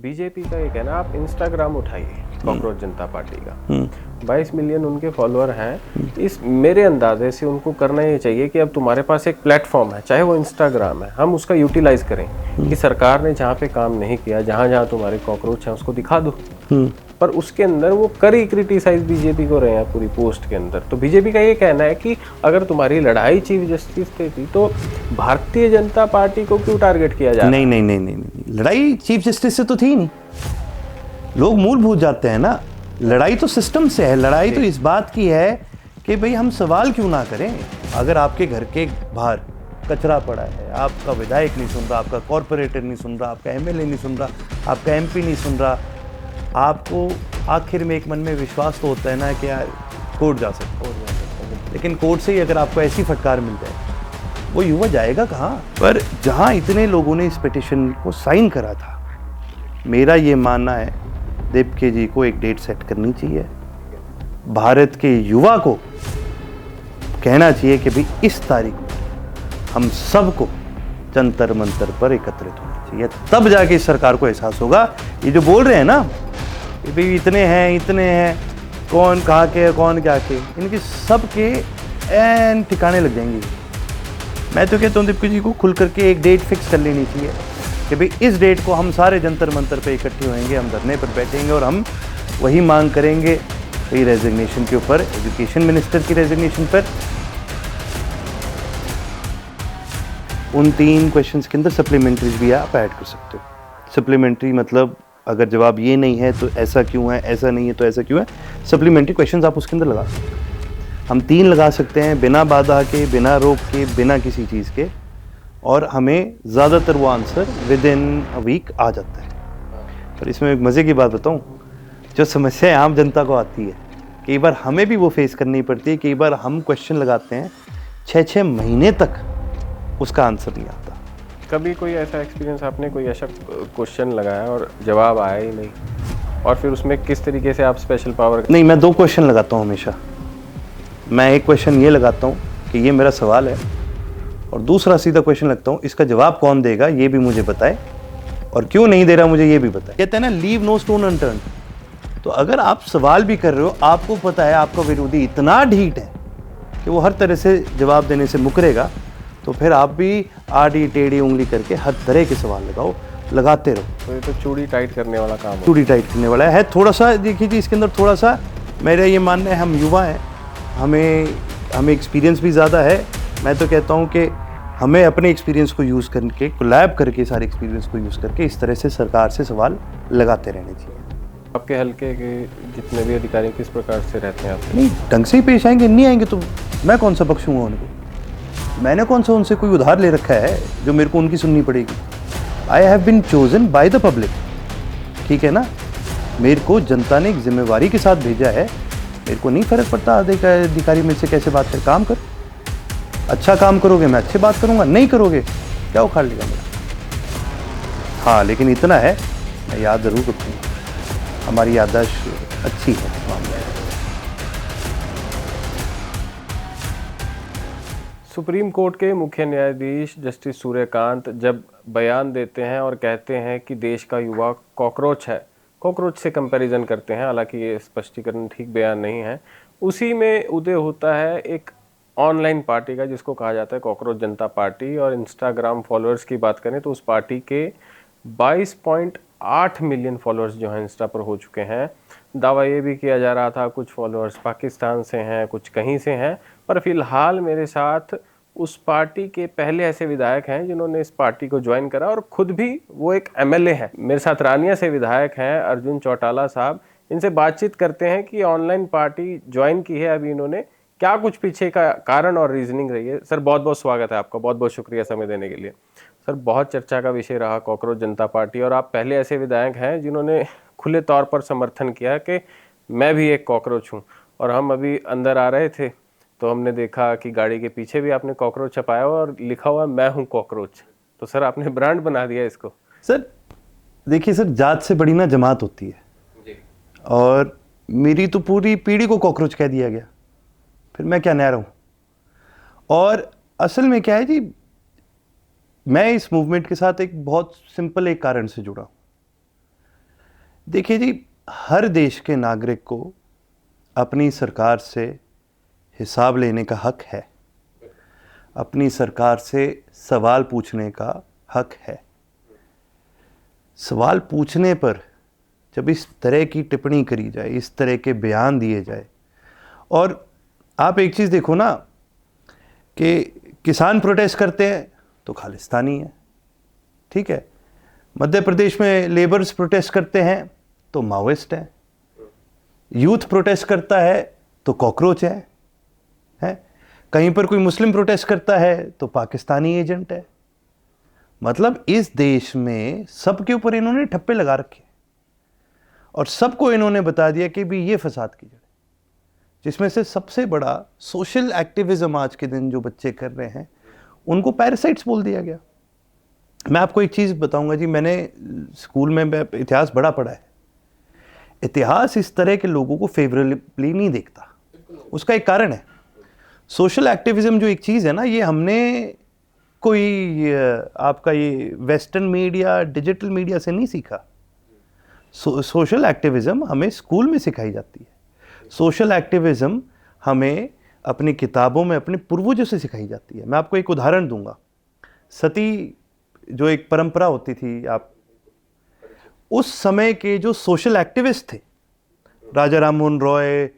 BJP का ये कहना, आप इंस्टाग्राम उठाइए कॉकरोच जनता पार्टी का, 22 मिलियन उनके फॉलोअर हैं। इस मेरे अंदाजे से उनको करना ये चाहिए कि अब तुम्हारे पास एक प्लेटफॉर्म है, चाहे वो इंस्टाग्राम है, हम उसका यूटिलाइज करें कि सरकार ने जहाँ पे काम नहीं किया, जहाँ जहाँ तुम्हारे कॉकरोच हैं उसको दिखा दो। पर उसके अंदर वो करी क्रिटिसाइज बीजेपी को रहे हैं पूरी पोस्ट के अंदर। तो बीजेपी का ये कहना है कि अगर तुम्हारी लड़ाई चीफ जस्टिस से थी तो भारतीय जनता पार्टी को क्यों टारगेट किया जा रहा है? नहीं, लड़ाई चीफ जस्टिस से तो थी नहीं। लोग मूलभूत जाते हैं ना, लड़ाई तो सिस्टम से है। लड़ाई तो इस बात की है कि भाई हम सवाल क्यों ना करें। अगर आपके घर के बाहर कचरा पड़ा है, आपका विधायक नहीं सुन रहा, आपका कॉर्पोरेटर नहीं सुन रहा, आपका एमएलए नहीं सुन रहा, आपका एमपी नहीं सुन रहा, आपको आखिर में एक मन में विश्वास तो होता है ना कि यार कोर्ट जा सकता है। लेकिन कोर्ट से ही अगर आपको ऐसी फटकार मिल जाए, वो युवा जाएगा कहाँ? पर जहाँ इतने लोगों ने इस पिटिशन को साइन करा था, मेरा ये मानना है देवके जी को एक डेट सेट करनी चाहिए। भारत के युवा को कहना चाहिए कि भाई इस तारीख को हम सबको जंतर मंतर पर एकत्रित होना चाहिए। तब जाके इस सरकार को एहसास होगा। ये जो बोल रहे हैं ना कि भाई इतने हैं, कौन कहाँ के, कौन क्या के, इनके सबके एन ठिकाने लग जाएंगे। मैं तो कहता हूँ देवके जी को खुल करके एक डेट फिक्स कर लेनी चाहिए कि भाई इस डेट को हम सारे जंतर मंतर पे इकट्ठे होंगे, हम धरने पर बैठेंगे और हम वही मांग करेंगे भाई रेजिग्नेशन के ऊपर, एजुकेशन मिनिस्टर की रेजिग्नेशन पर। उन 3 क्वेश्चंस के अंदर सप्लीमेंट्रीज भी आप ऐड कर सकते हो। सप्लीमेंट्री मतलब अगर जवाब ये नहीं है तो ऐसा क्यों है, ऐसा नहीं है तो ऐसा क्यों है, सप्लीमेंट्री क्वेश्चंस आप उसके अंदर लगा सकते हो। हम 3 लगा सकते हैं, बिना बाधा के, बिना रोक के, बिना किसी चीज़ के, और हमें ज़्यादातर वो answer within a week आ जाता है। पर इसमें एक मज़े की बात बताऊं, जो समस्या आम जनता को आती है, कई बार हमें भी वो फेस करनी पड़ती है। कई बार हम क्वेश्चन लगाते हैं, 6-6 महीने तक उसका आंसर नहीं आता। कभी कोई ऐसा एक्सपीरियंस, आपने कोई ऐसा क्वेश्चन लगाया और जवाब आया ही नहीं, और फिर उसमें किस तरीके से आप स्पेशल पावर? नहीं, मैं 2 क्वेश्चन लगाता हूँ हमेशा। मैं एक क्वेश्चन ये लगाता हूँ कि ये मेरा सवाल है, और दूसरा सीधा क्वेश्चन लगता हूँ, इसका जवाब कौन देगा ये भी मुझे बताए, और क्यों नहीं दे रहा मुझे ये भी बताए। कहते हैं ना, लीव नो स्टोन अनटर्न्ड। तो अगर आप सवाल भी कर रहे हो, आपको पता है आपका विरोधी इतना ढीठ है कि वो हर तरह से जवाब देने से मुकरेगा, तो फिर आप भी आड़ी टेढ़ी उंगली करके हर तरह के सवाल लगाते रहो। तो ये तो चूड़ी टाइट करने वाला काम है। चूड़ी टाइट करने वाला है। थोड़ा सा देखिए जी, इसके अंदर थोड़ा सा मेरा ये मानना है, हम युवा हैं, हमें एक्सपीरियंस भी ज़्यादा है। मैं तो कहता हूँ कि हमें अपने एक्सपीरियंस को यूज़ करके, कोलैब करके, सारे एक्सपीरियंस को यूज़ करके इस तरह से सरकार से सवाल लगाते रहने चाहिए। आपके हल्के के जितने भी अधिकारी किस प्रकार से रहते हैं आपसे? नहीं, ढंग से ही पेश आएंगे, नहीं आएंगे तो मैं कौन सा बख्शूंगा उनको? मैंने कौन सा उनसे कोई उधार ले रखा है जो मेरे को उनकी सुननी पड़ेगी? I have been chosen by the public, ठीक है ना? मेरे को जनता ने एक जिम्मेवारी के साथ भेजा है। मेरे को नहीं फर्क पड़ता अधिकारी मेरे से कैसे बात कर, काम कर। अच्छा काम करोगे मैं अच्छे बात करूंगा, नहीं करोगे क्या उखाड़ लेगा मेरा। हाँ, लेकिन इतना है, मैं याद जरूर रखूंगा, हमारी याददाश्त अच्छी है इस मामले में। सुप्रीम कोर्ट के मुख्य न्यायाधीश जस्टिस सूर्यकांत जब बयान देते हैं और कहते हैं कि देश का युवा कॉकरोच है, कॉकरोच से कंपैरिजन करते हैं, हालांकि ये स्पष्टीकरण ठीक बयान नहीं है, उसी में उदय होता है एक ऑनलाइन पार्टी का जिसको कहा जाता है कॉकरोच जनता पार्टी। और इंस्टाग्राम फॉलोअर्स की बात करें तो उस पार्टी के 22.8 मिलियन फॉलोअर्स जो हैं इंस्टा पर हो चुके हैं। दावा ये भी किया जा रहा था कुछ फॉलोअर्स पाकिस्तान से हैं, कुछ कहीं से हैं, पर फिलहाल मेरे साथ उस पार्टी के पहले ऐसे विधायक हैं जिन्होंने इस पार्टी को ज्वाइन करा, और खुद भी वो एक एमएलए है। मेरे साथ रानिया से विधायक हैं अर्जुन चौटाला साहब। इनसे बातचीत करते हैं कि ऑनलाइन पार्टी ज्वाइन की है अभी इन्होंने, क्या कुछ पीछे का कारण और रीजनिंग रही है। सर बहुत बहुत स्वागत है आपका, बहुत बहुत शुक्रिया समय देने के लिए। सर बहुत चर्चा का विषय रहा कॉकरोच जनता पार्टी, और आप पहले ऐसे विधायक हैं जिन्होंने खुले तौर पर समर्थन किया कि मैं भी एक कॉकरोच हूँ। और हम अभी अंदर आ रहे थे तो हमने देखा कि गाड़ी के पीछे भी आपने कॉकरोच छपाया हुआ और लिखा हुआ मैं हूँ कॉकरोच। तो सर आपने ब्रांड बना दिया इसको। सर देखिए सर, जात से बड़ी ना जमात होती है जी। और मेरी तो पूरी पीढ़ी को कॉकरोच कह दिया गया, फिर मैं क्या नया रहूं। और असल में क्या है जी, मैं इस मूवमेंट के साथ एक बहुत सिंपल एक कारण से जुड़ा हूं। देखिए जी, हर देश के नागरिक को अपनी सरकार से हिसाब लेने का हक है, अपनी सरकार से सवाल पूछने का हक है। सवाल पूछने पर जब इस तरह की टिप्पणी करी जाए, इस तरह के बयान दिए जाए, और आप एक चीज़ देखो ना कि किसान प्रोटेस्ट करते हैं तो खालिस्तानी है, ठीक है, मध्य प्रदेश में लेबर्स प्रोटेस्ट करते हैं तो माओइस्ट है, यूथ प्रोटेस्ट करता है तो कॉकरोच है, कहीं पर कोई मुस्लिम प्रोटेस्ट करता है तो पाकिस्तानी एजेंट है। मतलब इस देश में सबके ऊपर इन्होंने ठप्पे लगा रखे और सबको इन्होंने बता दिया कि भी ये फसाद की जड़ है, जिसमें से सबसे बड़ा सोशल एक्टिविज्म आज के दिन जो बच्चे कर रहे हैं उनको पैरासाइट्स बोल दिया गया। मैं आपको एक चीज़ बताऊंगा जी, मैंने स्कूल में इतिहास बड़ा पढ़ा है। इतिहास इस तरह के लोगों को फेवरेबली नहीं देखता, उसका एक कारण है। सोशल एक्टिविज्म जो एक चीज़ है ना, ये हमने कोई आपका ये वेस्टर्न मीडिया, डिजिटल मीडिया से नहीं सीखा। सोशल एक्टिविज्म हमें स्कूल में सिखाई जाती है। सोशल एक्टिविज्म हमें अपनी किताबों में अपने पूर्वजों से सिखाई जाती है। मैं आपको एक उदाहरण दूंगा। सती जो एक परंपरा होती थी, आप उस समय के जो सोशल एक्टिविस्ट थे, राजा राम मोहन रॉय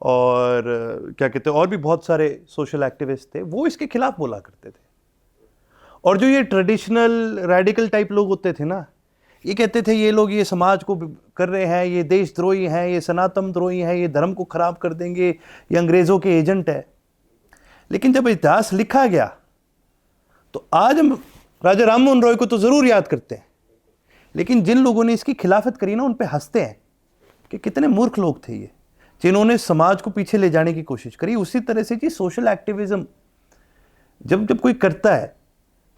और क्या कहते हैं, और भी बहुत सारे सोशल एक्टिविस्ट थे, वो इसके खिलाफ बोला करते थे। और जो ये ट्रेडिशनल रेडिकल टाइप लोग होते थे ना, ये कहते थे ये लोग ये समाज को कर रहे हैं, ये देशद्रोही हैं, ये सनातन द्रोही हैं, ये धर्म को खराब कर देंगे, ये अंग्रेजों के एजेंट है। लेकिन जब इतिहास लिखा गया तो आज हम राजा राम मोहन रॉय को तो जरूर याद करते हैं, लेकिन जिन लोगों ने इसकी खिलाफत करी ना, उन पे हंसते हैं कि कितने मूर्ख लोग थे ये, जिन्होंने समाज को पीछे ले जाने की कोशिश करी। उसी तरह से जी सोशल एक्टिविज्म जब कोई करता है,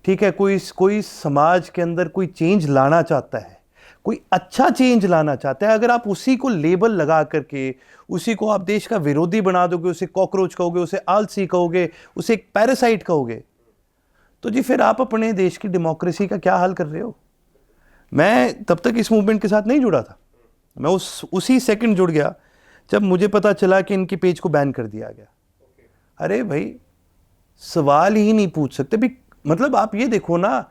ठीक है, कोई समाज के अंदर कोई चेंज लाना चाहता है, कोई अच्छा चेंज लाना चाहता है, अगर आप उसी को लेबल लगा करके उसी को आप देश का विरोधी बना दोगे, उसे कॉकरोच कहोगे, उसे आलसी कहोगे, उसे एक पैरासाइट कहोगे, तो जी फिर आप अपने देश की डेमोक्रेसी का क्या हाल कर रहे हो। मैं तब तक इस मूवमेंट के साथ नहीं जुड़ा था, मैं उसी सेकंड जुड़ गया जब मुझे पता चला कि इनके पेज को बैन कर दिया गया। अरे भाई, सवाल ही नहीं पूछ सकते भी। मतलब आप ये देखो ना,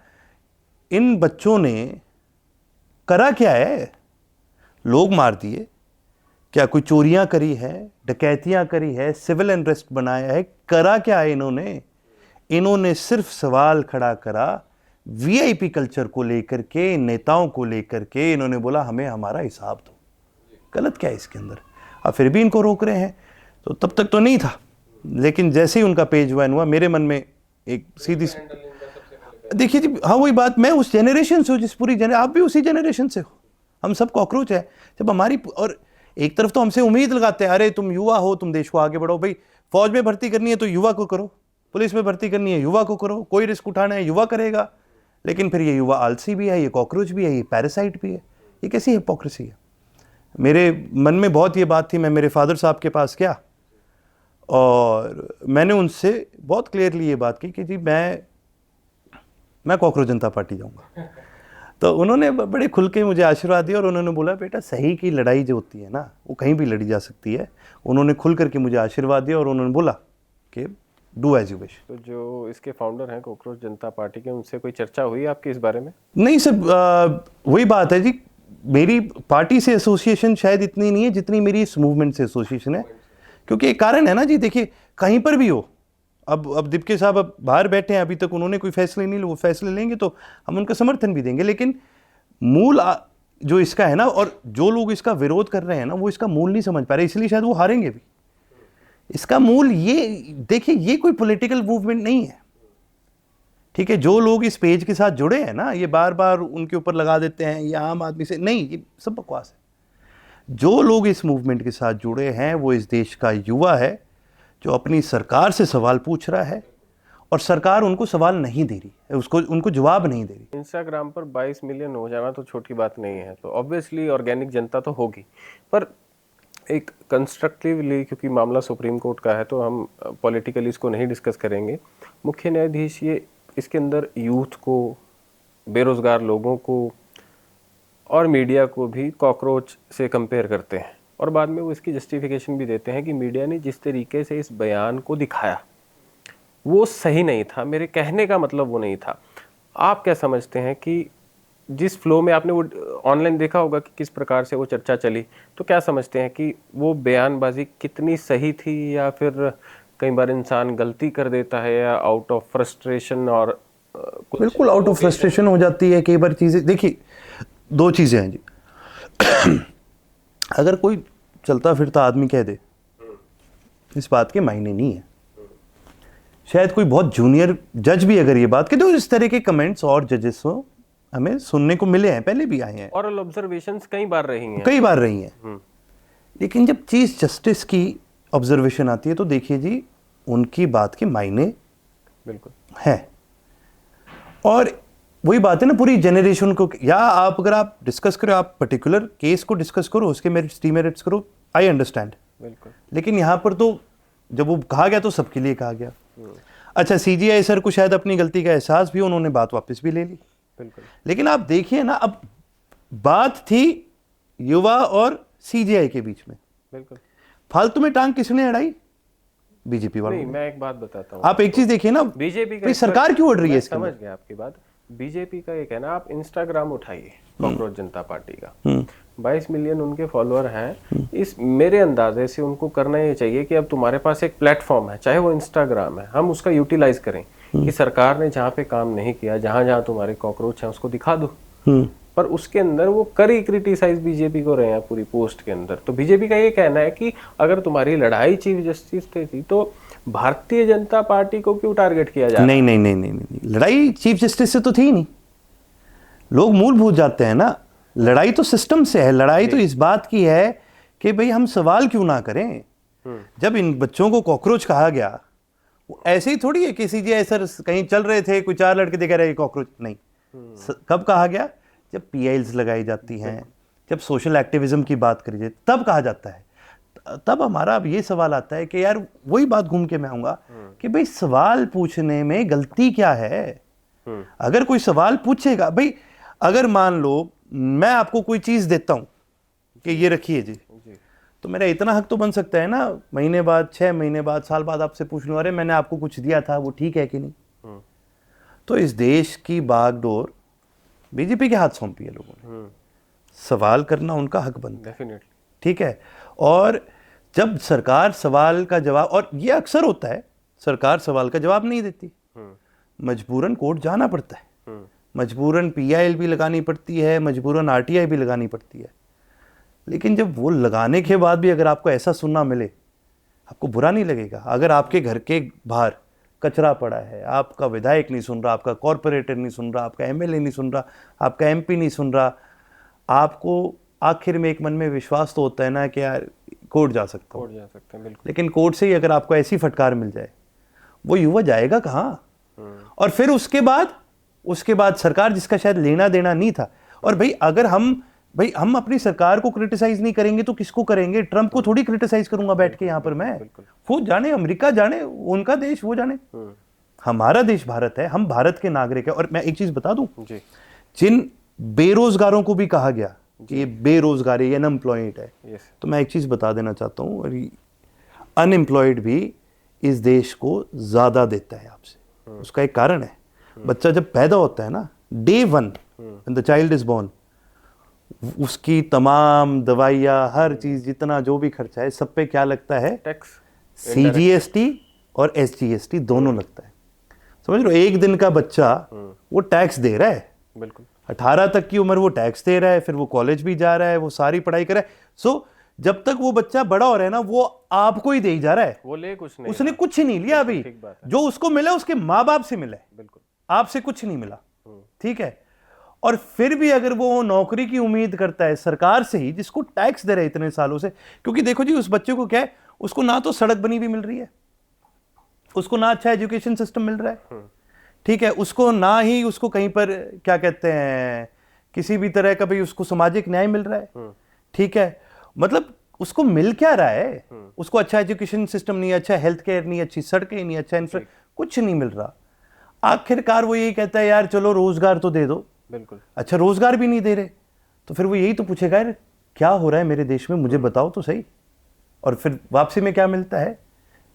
इन बच्चों ने करा क्या है, लोग मार दिए, क्या कोई चोरियां करी है, डकैतियां करी है, सिविल अनरेस्ट बनाया है, करा क्या है इन्होंने सिर्फ सवाल खड़ा करा वीआईपी कल्चर को लेकर के, नेताओं को लेकर के। इन्होंने बोला हमें हमारा हिसाब दो। गलत क्या है इसके अंदर? अब फिर भी इनको रोक रहे हैं। तो तब तक तो नहीं था, लेकिन जैसे ही उनका पेज बैन हुआ, मेरे मन में एक सीधी, देखिए जी, हाँ वही बात, मैं उस जनरेशन से हूँ जिस पूरी आप भी उसी जनरेशन से हो, हम सब कॉकरोच है। जब हमारी, और एक तरफ तो हमसे उम्मीद लगाते हैं, अरे तुम युवा हो, तुम देश को आगे बढ़ाओ। भाई फौज में भर्ती करनी है तो युवा को करो, पुलिस में भर्ती करनी है युवा को करो, कोई रिस्क उठाना है युवा करेगा। लेकिन फिर ये युवा आलसी भी है, ये कॉकरोच भी है, ये पैरासाइट भी है। ये कैसी हिपोक्रेसी है? मेरे मन में बहुत ये बात थी। मैं मेरे फादर साहब के पास गया और मैंने उनसे बहुत क्लियरली ये बात की कि जी मैं कॉकरोच जनता पार्टी जाऊंगा। तो उन्होंने बड़े खुल के मुझे आशीर्वाद दिया और उन्होंने बोला बेटा, सही की लड़ाई जो होती है ना, वो कहीं भी लड़ी जा सकती है। उन्होंने खुल करके मुझे आशीर्वाद दिया और उन्होंने बोला कि डू एज यू विश। तो जो इसके फाउंडर हैं कॉकरोच जनता पार्टी के, उनसे कोई चर्चा हुई आपकी इस बारे में? नहीं सर, वही बात है जी, मेरी पार्टी से एसोसिएशन शायद इतनी नहीं है जितनी मेरी इस मूवमेंट से एसोसिएशन है। क्योंकि एक कारण है ना जी, देखिए कहीं पर भी हो, अब दीपके साहब अब बाहर बैठे हैं, अभी तक उन्होंने कोई फैसले नहीं लिए, वो फैसले लेंगे तो हम उनका समर्थन भी देंगे। लेकिन मूल जो इसका है ना, और जो लोग इसका विरोध कर रहे हैं ना, वो इसका मूल नहीं समझ पा रहे, इसलिए शायद वो हारेंगे भी। इसका मूल ये देखिए, ये कोई पॉलिटिकल मूवमेंट नहीं है, ठीक है। जो लोग इस पेज के साथ जुड़े हैं ना, ये बार बार उनके ऊपर लगा देते हैं ये आम आदमी से, नहीं, ये सब बकवास है। जो लोग इस मूवमेंट के साथ जुड़े हैं वो इस देश का युवा है, जो अपनी सरकार से सवाल पूछ रहा है और सरकार उनको सवाल नहीं दे रही है, उनको जवाब नहीं दे रही। इंस्टाग्राम पर 22 मिलियन हो जाना तो छोटी बात नहीं है, तो ऑब्वियसली ऑर्गेनिक जनता तो होगी, पर एक कंस्ट्रक्टिवली, क्योंकि मामला सुप्रीम कोर्ट का है तो हम पॉलिटिकली इसको नहीं डिस्कस करेंगे। मुख्य न्यायाधीश, ये इसके अंदर यूथ को, बेरोजगार लोगों को और मीडिया को भी कॉकरोच से कंपेयर करते हैं, और बाद में वो इसकी जस्टिफिकेशन भी देते हैं कि मीडिया ने जिस तरीके से इस बयान को दिखाया वो सही नहीं था, मेरे कहने का मतलब वो नहीं था। आप क्या समझते हैं कि जिस फ्लो में आपने वो ऑनलाइन देखा होगा कि किस प्रकार से वो चर्चा चली, तो क्या समझते हैं कि वो बयानबाजी कितनी सही थी, या फिर कई बार इंसान गलती कर देता है या आउट ऑफ फ्रस्ट्रेशन और बिल्कुल आउट ऑफ फ्रस्ट्रेशन हो जाती है कई बार चीज़ें। देखिए, दो चीज़ें हैं जी। अगर कोई चलता फिरता आदमी कह दे, इस बात के मायने नहीं है। शायद कोई बहुत जूनियर जज भी अगर ये बात कहे, तो इस तरह के कमेंट्स और जजेस को हमें सुनने को मिले हैं, पहले भी आए हैं, ऑरल ऑब्जर्वेशंस कई बार रही हैं, कई बार रही हैं। लेकिन जब चीफ जस्टिस की ऑब्जर्वेशन आती है तो देखिए जी, उनकी बात के मायने बिल्कुल है। और वही बात है ना, पूरी जनरेशन को, या आप अगर आप डिस्कस करो, आप पर्टिकुलर केस को डिस्कस करो, उसके मेरिट्स डीमेरिट्स करो, आई अंडरस्टैंड। बिल्कुल। लेकिन यहाँ पर तो जब वो कहा गया तो सबके लिए कहा गया। अच्छा, सीजीआई सर को शायद अपनी गलती का एहसास भी, उन्होंने बात वापस भी ले ली। बिल्कुल। लेकिन आप देखिए ना, अब बात थी युवा और सीजीआई के बीच में, बिल्कुल। फालतू में टांग किसने अड़ाई? बीजेपी वालों नहीं, ने। मैं एक बात बताता हूँ, आप एक चीज देखिए ना, बीजेपी भाई सरकार क्यों अड़ रही है इसके समझ अंदर? गया आपकी बात। बीजेपी का ये कहना, आप इंस्टाग्राम उठाइए कॉकरोच जनता पार्टी का, 22 मिलियन उनके फॉलोअर हैं। इस मेरे अंदाजे से उनको करना ये चाहिए कि अब तुम्हारे पास एक प्लेटफॉर्म है, चाहे वो इंस्टाग्राम है, हम उसका यूटिलाइज करें कि सरकार ने जहाँ पे काम नहीं किया, जहाँ जहाँ तुम्हारे कॉकरोच हैं उसको दिखा दो। पर उसके अंदर वो करी क्रिटिसाइज बीजेपी को रहे हैं पूरी पोस्ट के अंदर। तो बीजेपी का ये कहना है कि अगर तुम्हारी लड़ाई चीफ जस्टिस से थी तो भारतीय जनता पार्टी को क्यों टारगेट किया जा रहा है? नहीं, लड़ाई चीफ जस्टिस से तो थी नहीं। लोग मूल भूल जाते हैं ना, लड़ाई तो सिस्टम से है। लड़ाई तो इस बात की है कि भाई हम सवाल क्यों ना करें। जब इन बच्चों को कॉकरोच कहा गया, वो ऐसे ही थोड़ी है कि सीजीआई सर कहीं चल रहे थे, कोई 4 लड़के दिखा रहे कॉकरोच, नहीं। कब कहा गया? जब पीआईएल्स लगाई जाती हैं, जब सोशल एक्टिविज्म की बात करी जाए, तब कहा जाता है। तब हमारा अब ये सवाल आता है कि यार, वही बात घूम के मैं आऊंगा कि भाई सवाल पूछने में गलती क्या है? अगर कोई सवाल पूछेगा, भाई अगर मान लो मैं आपको कोई चीज देता हूं कि ये रखिए जी, तो मेरा इतना हक तो बन सकता है ना, महीने बाद, 6 महीने बाद, साल बाद आपसे पूछ लूं, अरे मैंने आपको कुछ दिया था, वो ठीक है कि नहीं? तो इस देश की बागडोर बीजेपी के हाथ सौंपी है लोगों ने। सवाल करना उनका हक बनता है, डेफिनेटली। ठीक है। और जब सरकार सवाल का जवाब, और ये अक्सर होता है, सरकार सवाल का जवाब नहीं देती, मजबूरन कोर्ट जाना पड़ता है, मजबूरन पीआईएल भी लगानी पड़ती है, मजबूरन आरटीआई भी लगानी पड़ती है। लेकिन जब वो लगाने के बाद भी अगर आपको ऐसा सुनना मिले, आपको बुरा नहीं लगेगा? अगर आपके घर के बाहर कचरा पड़ा है, आपका विधायक नहीं सुन रहा, आपका कॉर्पोरेटर नहीं सुन रहा, आपका एमएलए नहीं सुन रहा, आपका एमपी नहीं सुन रहा, आपको आखिर में एक मन में विश्वास तो होता है ना कि यार कोर्ट जा सकता हूँ। कोर्ट जा सकते हैं, बिल्कुल। लेकिन कोर्ट से ही अगर आपको ऐसी फटकार मिल जाए, वो युवा जाएगा कहाँ? और फिर उसके बाद सरकार, जिसका शायद लेना देना नहीं था। और भाई अगर हम अपनी सरकार को क्रिटिसाइज नहीं करेंगे तो किसको करेंगे? ट्रंप को थोड़ी क्रिटिसाइज करूंगा बैठ के यहाँ पर मैं। वो जाने, अमेरिका जाने, उनका देश वो जाने, हमारा देश भारत है, हम भारत के नागरिक है। और मैं एक चीज बता दूं, जिन बेरोजगारों को भी कहा गया कि ये बेरोजगार है, ये अनएम्प्लॉयड है, तो मैं एक चीज बता देना चाहता हूं, और अनएम्प्लॉयड भी इस देश को ज्यादा देता है आपसे। उसका एक कारण है, बच्चा जब पैदा होता है ना, day 1 when the child is born, उसकी तमाम दवाइयाँ, हर चीज, जितना जो भी खर्चा है, सब पे क्या लगता है? टैक्स। सीजीएसटी और एसजीएसटी दोनों लगता है। समझ लो, एक दिन का बच्चा वो टैक्स दे रहा है, बिल्कुल। 18 तक की उम्र वो टैक्स दे रहा है, फिर वो कॉलेज भी जा रहा है, वो सारी पढ़ाई कर रहा है। सो जब तक वो बच्चा बड़ा हो रहा है ना, वो आपको ही दे ही जा रहा है, वो ले कुछ नहीं, उसने कुछ ही नहीं लिया अभी। जो उसको मिला उसके माँ बाप से मिला है, बिल्कुल, आपसे कुछ नहीं मिला, ठीक है। और फिर भी अगर वो नौकरी की उम्मीद करता है सरकार से ही, जिसको टैक्स दे रहे हैं इतने सालों से, क्योंकि देखो जी, उस बच्चे को क्या है, उसको ना तो सड़क बनी हुई मिल रही है, उसको ना अच्छा एजुकेशन सिस्टम मिल रहा है, ठीक है, उसको ना ही उसको कहीं पर क्या कहते हैं, किसी भी तरह का भाई उसको सामाजिक न्याय मिल रहा है, ठीक है। मतलब उसको मिल क्या रहा है? उसको अच्छा एजुकेशन सिस्टम नहीं, अच्छा हेल्थ केयर नहीं, अच्छी सड़कें नहीं, अच्छा कुछ नहीं मिल रहा। आखिरकार वो यही कहता है, यार चलो रोजगार तो दे दो, बिल्कुल। अच्छा रोजगार भी नहीं दे रहे, तो फिर वो यही तो पूछेगा, यार क्या हो रहा है मेरे देश में, मुझे बताओ तो सही। और फिर वापसी में क्या मिलता है,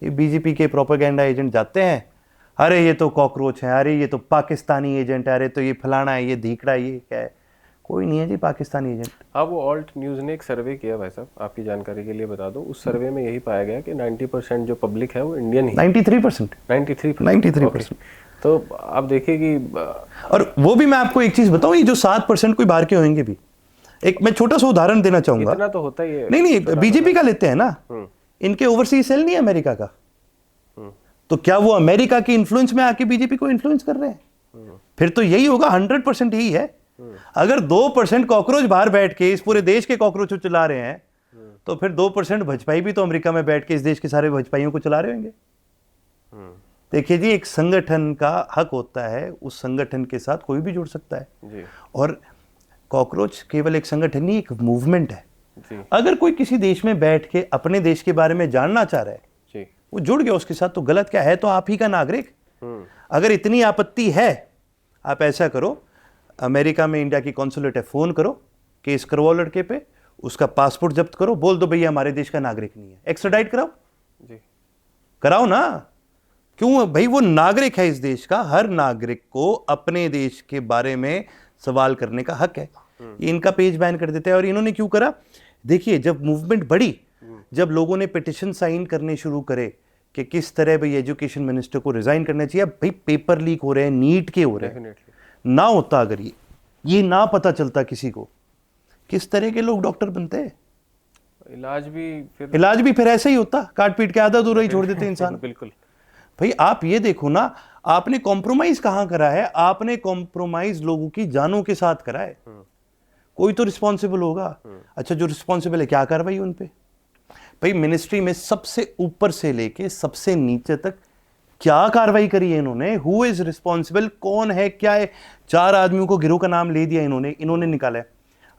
ये बीजेपी के प्रोपेगेंडा एजेंट जाते हैं, अरे ये तो कॉकरोच है, अरे ये तो पाकिस्तानी एजेंट है, अरे तो ये फलाना है, ये धीकड़ा, ये क्या है। कोई नहीं है जी पाकिस्तानी एजेंट। हाँ, वो ऑल्ट न्यूज़ ने एक सर्वे किया भाई साहब, आपकी जानकारी के लिए बता दो। उस सर्वे में यही पाया गया कि 90% जो पब्लिक है वो इंडियन ही। 93%। 93%। तो आप देखिए कि और वो भी मैं आपको एक चीज बताऊं, ये जो 7% कोई बाहर के होंगे भी, एक मैं छोटा सा उदाहरण देना चाहूंगा। इतना तो होता ही है। नहीं, बीजेपी का लेते हैं ना, इनके ओवरसीज सेल नहीं है अमेरिका का, तो क्या वो अमेरिका की इन्फ्लुएंस में आके बीजेपी को इन्फ्लुएंस कर रहे हैं? फिर तो यही होगा, 100% यही है। अगर 2% कॉकरोच बाहर बैठ के इस पूरे देश के कॉकरोच को चला रहे हैं, तो फिर 2% भजपाई भी तो अमेरिका में बैठ के इस देश के सारे भजपाइयों को चला रहे होंगे। देखिए जी, एक संगठन का हक होता है, उस संगठन के साथ कोई भी जुड़ सकता है जी। और कॉकरोच केवल एक संगठन नहीं, एक मूवमेंट है जी। अगर कोई किसी देश में बैठ के अपने देश के बारे में जानना चाह रहा है जी। वो जुड़ गया उसके साथ, तो गलत क्या है, तो आप ही का नागरिक। अगर इतनी आपत्ति है, आप ऐसा करो, अमेरिका में इंडिया की कॉन्सुलेट है, फोन करो, केस करवाओ लड़के पे, उसका पासपोर्ट जब्त करो, बोल दो भैया हमारे देश का नागरिक नहीं है, एक्स्ट्राडाइट कराओ जी। कराओ ना। क्यों भाई, वो नागरिक है इस देश का, हर नागरिक को अपने देश के बारे में सवाल करने का हक है। ये इनका पेज बैन कर देते हैं। और इन्होंने क्यों करा, देखिए जब मूवमेंट बढ़ी, जब लोगों ने पिटिशन साइन करने शुरू करे कि किस तरह भाई एजुकेशन मिनिस्टर को रिजाइन करना चाहिए, भाई पेपर लीक हो रहे हैं, नीट के हो रहे हैं, ना होता अगर ये ना पता चलता किसी को, किस तरह के लोग डॉक्टर बनते हैं, इलाज भी फिर ऐसा ही होता, काट पीट के आधा अधूरा ही छोड़ देते इंसान। बिल्कुल भाई आप ये देखो ना, आपने कॉम्प्रोमाइज कहां करा है, आपने कॉम्प्रोमाइज लोगों की जानों के साथ करा है। कोई तो रिस्पॉन्सिबल होगा। अच्छा, जो रिस्पॉन्सिबल है क्या कार्रवाई उन पे? भाई मिनिस्ट्री में सबसे ऊपर से लेके सबसे नीचे तक क्या कार्रवाई करी है इन्होंने? हु इज रिस्पॉन्सिबल, कौन है, क्या है? 4 आदमियों को गिरोह का नाम ले दिया इन्होंने निकाला है।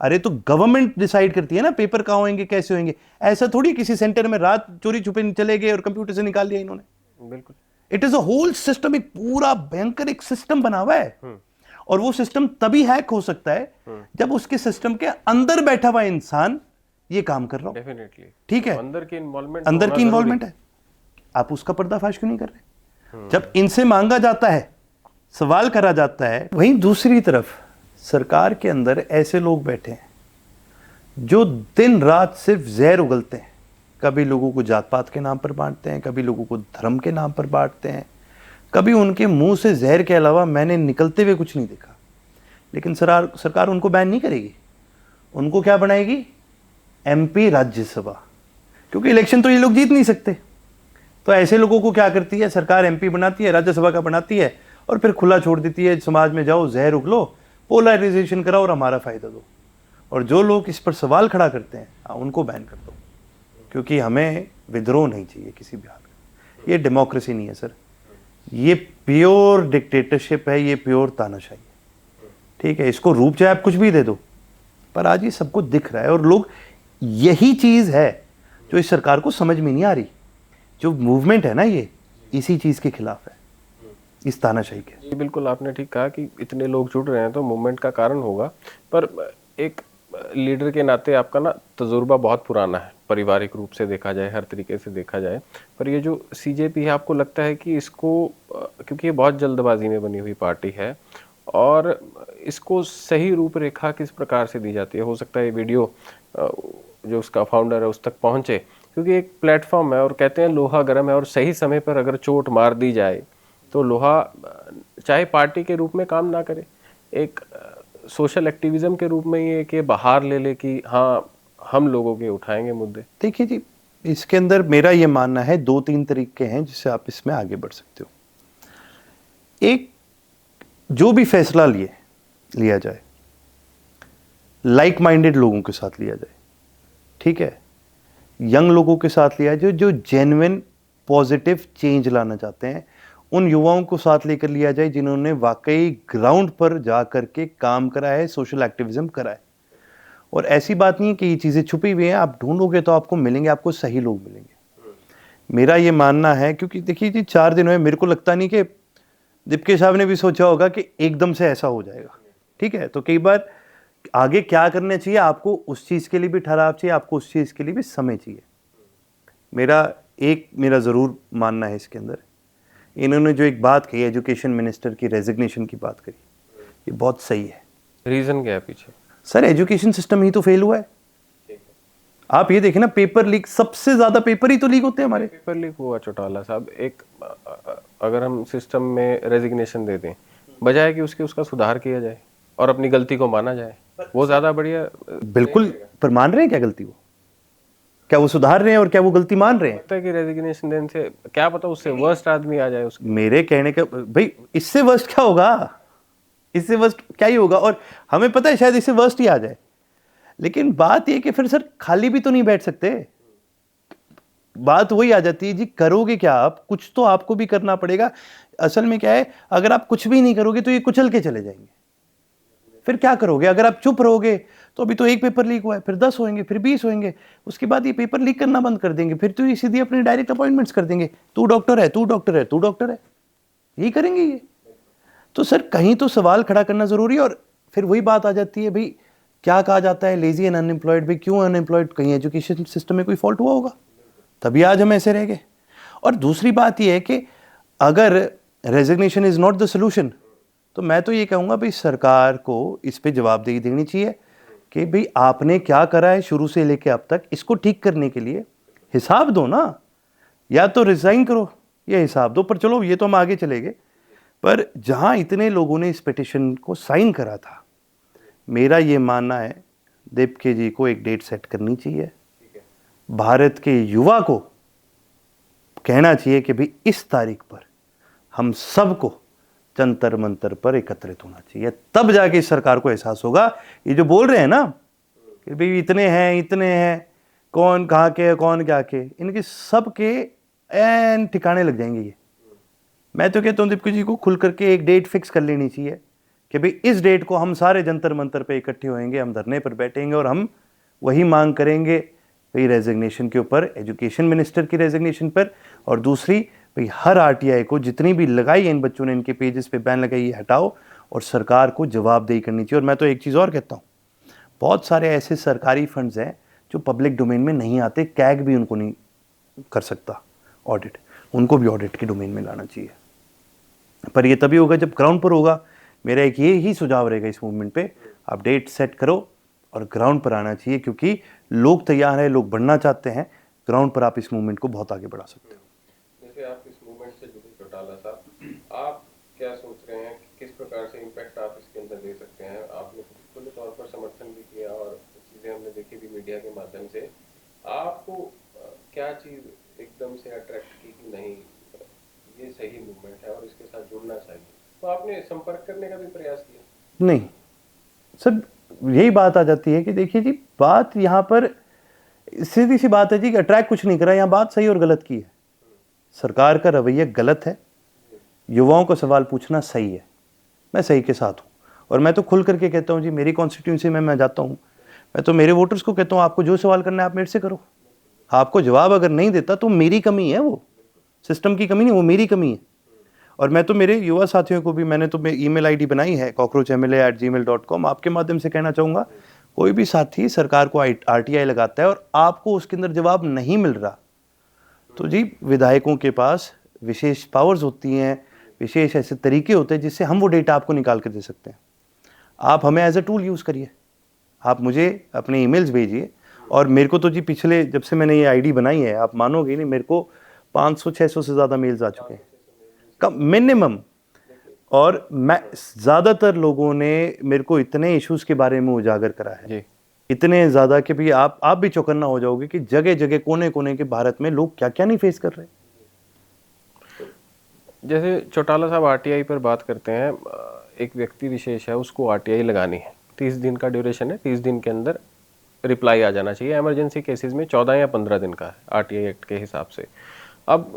अरे तो गवर्नमेंट डिसाइड करती है ना पेपर कहाँ होंगे, कैसे होंगे। ऐसा थोड़ी किसी सेंटर में रात चोरी छुपे चले गए और कंप्यूटर से निकाल दिया इन्होंने। बिल्कुल, it is a whole system, एक पूरा भयंकर एक सिस्टम बना हुआ है। और वो सिस्टम तभी हैक हो सकता है जब उसके सिस्टम के अंदर बैठा हुआ इंसान ये काम कर रहा हो। डेफिनेटली, ठीक है, अंदर की इन्वॉल्वमेंट है। आप उसका पर्दाफाश क्यों नहीं कर रहे? जब इनसे मांगा जाता है, सवाल करा जाता है, वहीं दूसरी तरफ सरकार के अंदर ऐसे लोग बैठे हैं जो दिन रात सिर्फ जहर उगलते हैं। कभी लोगों को जात पात के नाम पर बांटते हैं, कभी लोगों को धर्म के नाम पर बांटते हैं, कभी उनके मुंह से जहर के अलावा मैंने निकलते हुए कुछ नहीं देखा। लेकिन सरकार उनको बैन नहीं करेगी, उनको क्या बनाएगी? एमपी राज्यसभा, क्योंकि इलेक्शन तो ये लोग जीत नहीं सकते। तो ऐसे लोगों को क्या करती है सरकार? एमपी बनाती है, राज्यसभा का बनाती है, और फिर खुला छोड़ देती है, समाज में जाओ, जहर उगलो, पोलराइजेशन कराओ और हमारा फायदा दो। और जो लोग इस पर सवाल खड़ा करते हैं उनको बैन कर दो, क्योंकि हमें विद्रोह नहीं चाहिए किसी भी हाल में। ये डेमोक्रेसी नहीं है सर, ये प्योर डिक्टेटरशिप है, ये प्योर तानाशाही है। ठीक है, इसको रूप चाहे आप कुछ भी दे दो, पर आज ये सबको दिख रहा है। और लोग, यही चीज है जो इस सरकार को समझ में नहीं आ रही। जो मूवमेंट है ना, ये इसी चीज के खिलाफ है, इस तानाशाही के। जी बिल्कुल, आपने ठीक कहा कि इतने लोग जुड़ रहे हैं तो मूवमेंट का कारण होगा। पर एक लीडर के नाते आपका ना तजुर्बा बहुत पुराना है, पारिवारिक रूप से देखा जाए, हर तरीके से देखा जाए। पर ये जो सीजेपी है, आपको लगता है कि इसको, क्योंकि ये बहुत जल्दबाजी में बनी हुई पार्टी है, और इसको सही रूपरेखा किस प्रकार से दी जाती है? हो सकता है ये वीडियो जो उसका फाउंडर है उस तक पहुंचे, क्योंकि एक प्लेटफॉर्म है, और कहते हैं लोहा गर्म है, और सही समय पर अगर चोट मार दी जाए तो लोहा चाहे पार्टी के रूप में काम ना करे, एक सोशल एक्टिविज्म के रूप में ये कि बाहर ले ले कि हाँ हम लोगों के उठाएंगे मुद्दे। देखिए जी, इसके अंदर मेरा ये मानना है 2-3 तरीके हैं जिससे आप इसमें आगे बढ़ सकते हो। एक, जो भी फैसला लिया जाए लाइक माइंडेड लोगों के साथ लिया जाए। ठीक है, यंग लोगों के साथ लिया जाए जो जेन्युइन पॉजिटिव चेंज लाना चाहते हैं। उन युवाओं को साथ लेकर लिया जाए जिन्होंने वाकई ग्राउंड पर जा करके काम करा है, सोशल एक्टिविज्म करा है। और ऐसी बात नहीं है कि ये चीज़ें छुपी हुई हैं, आप ढूंढोगे तो आपको मिलेंगे, आपको सही लोग मिलेंगे। मेरा ये मानना है, क्योंकि देखिए जी 4 दिन हुए, मेरे को लगता नहीं कि दीपके साहब ने भी सोचा होगा कि एकदम से ऐसा हो जाएगा। ठीक है, तो कई बार आगे क्या करना चाहिए, आपको उस चीज़ के लिए भी ठहराव चाहिए, आपको उस चीज़ के लिए भी समय चाहिए। मेरा ज़रूर मानना है इसके अंदर, इन्होंने जो एक बात कही एजुकेशन मिनिस्टर की रेजिग्नेशन की बात करी, ये बहुत सही है। रीजन क्या है पीछे? सर एजुकेशन सिस्टम ही तो फेल हुआ है। आप ये देखें ना, पेपर लीक, सबसे ज्यादा पेपर ही तो लीक होते हैं हमारे। पेपर लीक हुआ चौटाला साहब, अगर हम सिस्टम में रेजिग्नेशन दे दें बजाय कि उसका सुधार किया जाए और अपनी गलती को माना जाए, वो ज्यादा बढ़िया। बिल्कुल, पर मान रहे हैं क्या गलती वो? क्या वो सुधार रहे हैं और क्या वो गलती मान रहे हैं? लगता है कि रेजिग्नेशन देने से क्या पता उससे वर्स्ट आदमी आ जाए उसके। मेरे कहने का भाई, इससे वर्स्ट क्या होगा? इससे वर्स्ट क्या ही होगा? और हमें पता है शायद इससे वर्स्ट ही आ जाए, लेकिन बात यह कि फिर सर खाली भी तो नहीं बैठ सकते। बात वही आ जाती है जी, करोगे क्या आप? कुछ तो आपको भी करना पड़ेगा। असल में क्या है, अगर आप कुछ भी नहीं करोगे तो ये कुचल के चले जाएंगे। फिर क्या करोगे? अगर आप चुप रहोगे तो अभी तो एक पेपर लीक हुआ है, फिर 10 होंगे, फिर 20 होंगे, उसके बाद ये पेपर लीक करना बंद कर देंगे, फिर तो ये सीधी अपने डायरेक्ट अपॉइंटमेंट्स कर देंगे, तू डॉक्टर है, तू डॉक्टर है, तू डॉक्टर है, यही करेंगे ये। तो सर कहीं तो सवाल खड़ा करना जरूरी है। और फिर वही बात आ जाती है भाई, क्या कहा जाता है, लेजी एंड अनएम्प्लॉयड। भाई क्यों अनएम्प्लॉयड? कहीं एजुकेशन सिस्टम में कोई फॉल्ट हुआ होगा, तभी आज हम ऐसे रह गए। और दूसरी बात यह है कि अगर resignation is not the solution, तो मैं तो ये कहूँगा भाई सरकार को इस पे जवाबदेही देनी चाहिए कि भाई आपने क्या करा है शुरू से लेके अब तक, इसको ठीक करने के लिए हिसाब दो ना। या तो रिजाइन करो या हिसाब दो। पर चलो ये तो हम आगे चले गए, पर जहाँ इतने लोगों ने इस पिटिशन को साइन करा था, मेरा ये मानना है दीपके जी को एक डेट सेट करनी चाहिए। भारत के युवा को कहना चाहिए कि भाई इस तारीख पर हम सबको जंतर मंतर पर एकत्रित होना चाहिए, तब जाके इस सरकार को एहसास होगा। ये जो बोल रहे हैं ना कि भाई इतने हैं, कौन कहाँ के, कौन क्या के, इनके सबके एन ठिकाने लग जाएंगे। ये मैं तो कहता हूँ दीपक जी को खुल करके एक डेट फिक्स कर लेनी चाहिए कि भाई इस डेट को हम सारे जंतर मंतर पे इकट्ठे होंगे, हम धरने पर बैठेंगे और हम वही मांग करेंगे भाई रेजिग्नेशन के ऊपर, एजुकेशन मिनिस्टर की रेजिग्नेशन पर, और दूसरी भाई हर आरटीआई को जितनी भी लगाई है इन बच्चों ने, इनके पेजेस पे बैन लगाई, है हटाओ और सरकार को जवाबदेही करनी चाहिए। और मैं तो एक चीज़ और कहता हूँ, बहुत सारे ऐसे सरकारी फंड्स हैं जो पब्लिक डोमेन में नहीं आते, कैग भी उनको नहीं कर सकता ऑडिट, उनको भी ऑडिट के डोमेन में लाना चाहिए। पर ये तभी होगा जब ग्राउंड पर होगा। मेरा एक ये ही सुझाव रहेगा इस मूवमेंट पे, आप डेट सेट करो और ग्राउंड पर आना चाहिए, क्योंकि लोग तैयार हैं, लोग बढ़ना चाहते हैं। ग्राउंड पर आप इस मूवमेंट को बहुत आगे बढ़ा सकते हो। जैसे आप इस मूवमेंट से जुड़े चौटाला साहब, आप क्या सोच रहे हैं कि किस प्रकार से इम्पैक्ट आप इसके अंदर दे सकते हैं? आपने खुले तौर पर समर्थन भी किया और चीज़ें हमने देखी भी मीडिया के माध्यम से। आपको क्या चीज़ एकदम से अट्रैक्ट की कि नहीं ये सही मूवमेंट है और इसके साथ जुड़ना चाहिए, तो आपने संपर्क करने का भी प्रयास किया? नहीं सर, यही बात आ जाती है कि देखिए जी, बात यहाँ पर सीधी सी बात है जी कि अट्रैक्ट कुछ नहीं करा, यहाँ बात सही और गलत की है। सरकार का रवैया गलत है, युवाओं को सवाल पूछना सही है, मैं सही के साथ हूँ। और मैं तो खुल करके कहता हूँ जी, मेरी कॉन्स्टिट्यूंसी में मैं जाता हूँ, मैं तो मेरे वोटर्स को कहता हूँ आपको जो सवाल करना है आप मेरे से करो। आपको जवाब अगर नहीं देता तो मेरी कमी है, वो सिस्टम की कमी नहीं, वो मेरी कमी है। और मैं तो मेरे युवा साथियों को भी, मैंने तो ईमेल आईडी बनाई है cockroachmla@gmail.com, आपके माध्यम से कहना चाहूँगा, कोई भी साथी सरकार को आरटीआई लगाता है और आपको उसके अंदर जवाब नहीं मिल रहा, तो जी विधायकों के पास विशेष पावर्स होती हैं, विशेष ऐसे तरीके होते हैं जिससे हम वो डेटा आपको निकाल कर दे सकते हैं। आप हमें एज अ टूल यूज़ करिए, आप मुझे अपने ईमेल्स भेजिए। और मेरे को तो जी पिछले जब से मैंने ये आईडी बनाई है, आप मानोगे नहीं, मेरे को 500-600 से ज़्यादा मेल्स आ चुके हैं, कम मिनिमम। और मैं ज़्यादातर लोगों ने मेरे को इतने इश्यूज़ के बारे में उजागर करा है जी, इतने ज़्यादा कि भी आप भी चौकन्ना हो जाओगे कि जगह जगह कोने कोने के भारत में लोग क्या क्या नहीं फेस कर रहे। जैसे चौटाला साहब आरटीआई पर बात करते हैं, एक व्यक्ति विशेष है, उसको आरटीआई लगानी है, 30 दिन का ड्यूरेशन है, 30 दिन के अंदर रिप्लाई आ जाना चाहिए। इमरजेंसी केसेस में 14 या 15 दिन का है आरटीआई एक्ट के हिसाब से। अब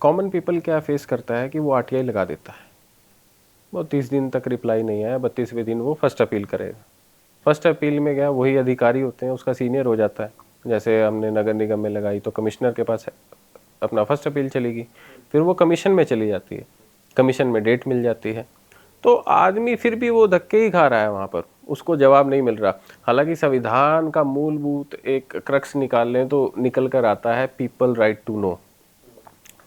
कॉमन पीपल क्या फेस करता है कि वो आरटीआई लगा देता है, वो 30 दिन तक रिप्लाई नहीं आया, 32वें दिन वो फर्स्ट अपील करेगा। फर्स्ट अपील में क्या, वही अधिकारी होते हैं, उसका सीनियर हो जाता है। जैसे हमने नगर निगम में लगाई तो कमिश्नर के पास अपना फर्स्ट अपील चलेगी, फिर वो कमीशन में चली जाती है, कमीशन में डेट मिल जाती है, तो आदमी फिर भी वो धक्के ही खा रहा है वहाँ पर। उसको जवाब नहीं मिल रहा। हालांकि संविधान का मूलभूत एक क्रक्स निकाल लें तो निकल कर आता है people right to know.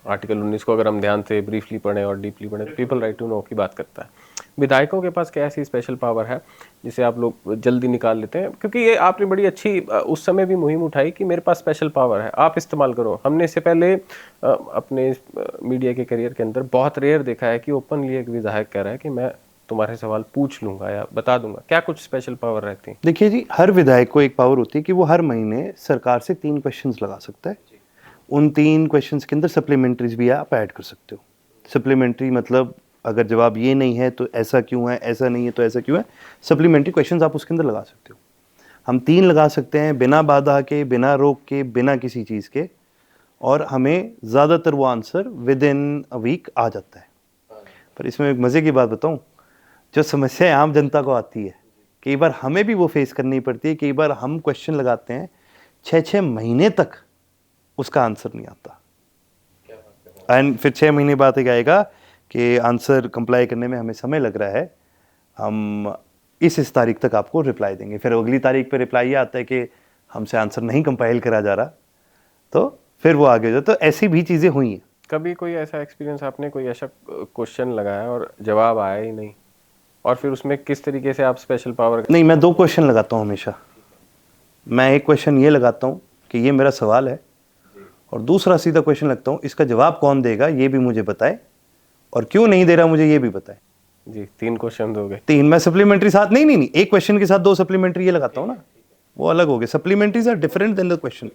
Article 19 को अगर हम ध्यान से ब्रीफली पढ़ें और डीपली पढ़ें तो पीपल राइट टू नो की बात करता है। विधायकों के पास क्या ऐसी स्पेशल पावर है जिसे आप लोग जल्दी निकाल लेते हैं? क्योंकि ये आपने बड़ी अच्छी उस समय भी मुहिम उठाई कि मेरे पास स्पेशल पावर है, आप इस्तेमाल करो। हमने इससे पहले अपने मीडिया के करियर के अंदर बहुत रेयर देखा है कि ओपनली एक विधायक कह रहा है कि मैं तुम्हारे सवाल पूछ लूंगा या बता दूंगा। क्या कुछ स्पेशल पावर रहती है? देखिए जी, हर विधायक को एक पावर होती है कि वो हर महीने सरकार से 3 क्वेश्चंस लगा सकता है। उन 3 क्वेश्चंस के अंदर सप्लीमेंट्रीज भी आप ऐड कर सकते हो। सप्लीमेंट्री मतलब अगर जवाब ये नहीं है तो ऐसा क्यों है, ऐसा नहीं है तो ऐसा क्यों है, सप्लीमेंट्री क्वेश्चंस आप उसके अंदर लगा सकते हो। हम 3 लगा सकते हैं, बिना बाधा के, बिना रोक के, बिना किसी चीज़ के, और हमें ज़्यादातर वो answer within a week आ जाता है। पर इसमें एक मज़े की बात बताऊं, जो समस्या आम जनता को आती है, कई बार हमें भी वो फेस करनी पड़ती है। कई बार हम क्वेश्चन लगाते हैं, 6-6 महीने तक उसका आंसर नहीं आता, एंड फिर 6 महीने बाद एक आएगा कि आंसर कंप्लाई करने में हमें समय लग रहा है, हम इस तारीख तक आपको रिप्लाई देंगे। फिर अगली तारीख पे रिप्लाई ये आता है कि हमसे आंसर नहीं कंपाइल करा जा रहा, तो फिर वो आगे जाए। तो ऐसी भी चीज़ें हुई हैं। कभी कोई ऐसा एक्सपीरियंस, आपने कोई ऐसा क्वेश्चन लगाया और जवाब आया ही नहीं, और फिर उसमें किस तरीके से आप स्पेशल पावर? नहीं, मैं 2 क्वेश्चन लगाता हूँ हमेशा। मैं एक क्वेश्चन ये लगाता हूँ कि ये मेरा सवाल है, और दूसरा सीधा क्वेश्चन लगता हूँ, इसका जवाब कौन देगा ये भी मुझे बताए, और क्यों नहीं दे रहा मुझे ये भी बताए। जी, 3 क्वेश्चन हो गए। 3 मैं सप्लीमेंट्री साथ नहीं, एक क्वेश्चन के साथ 2 सप्लीमेंट्री ये लगाता हूँ ना, वो अलग हो गए। Supplementaries are different than the question.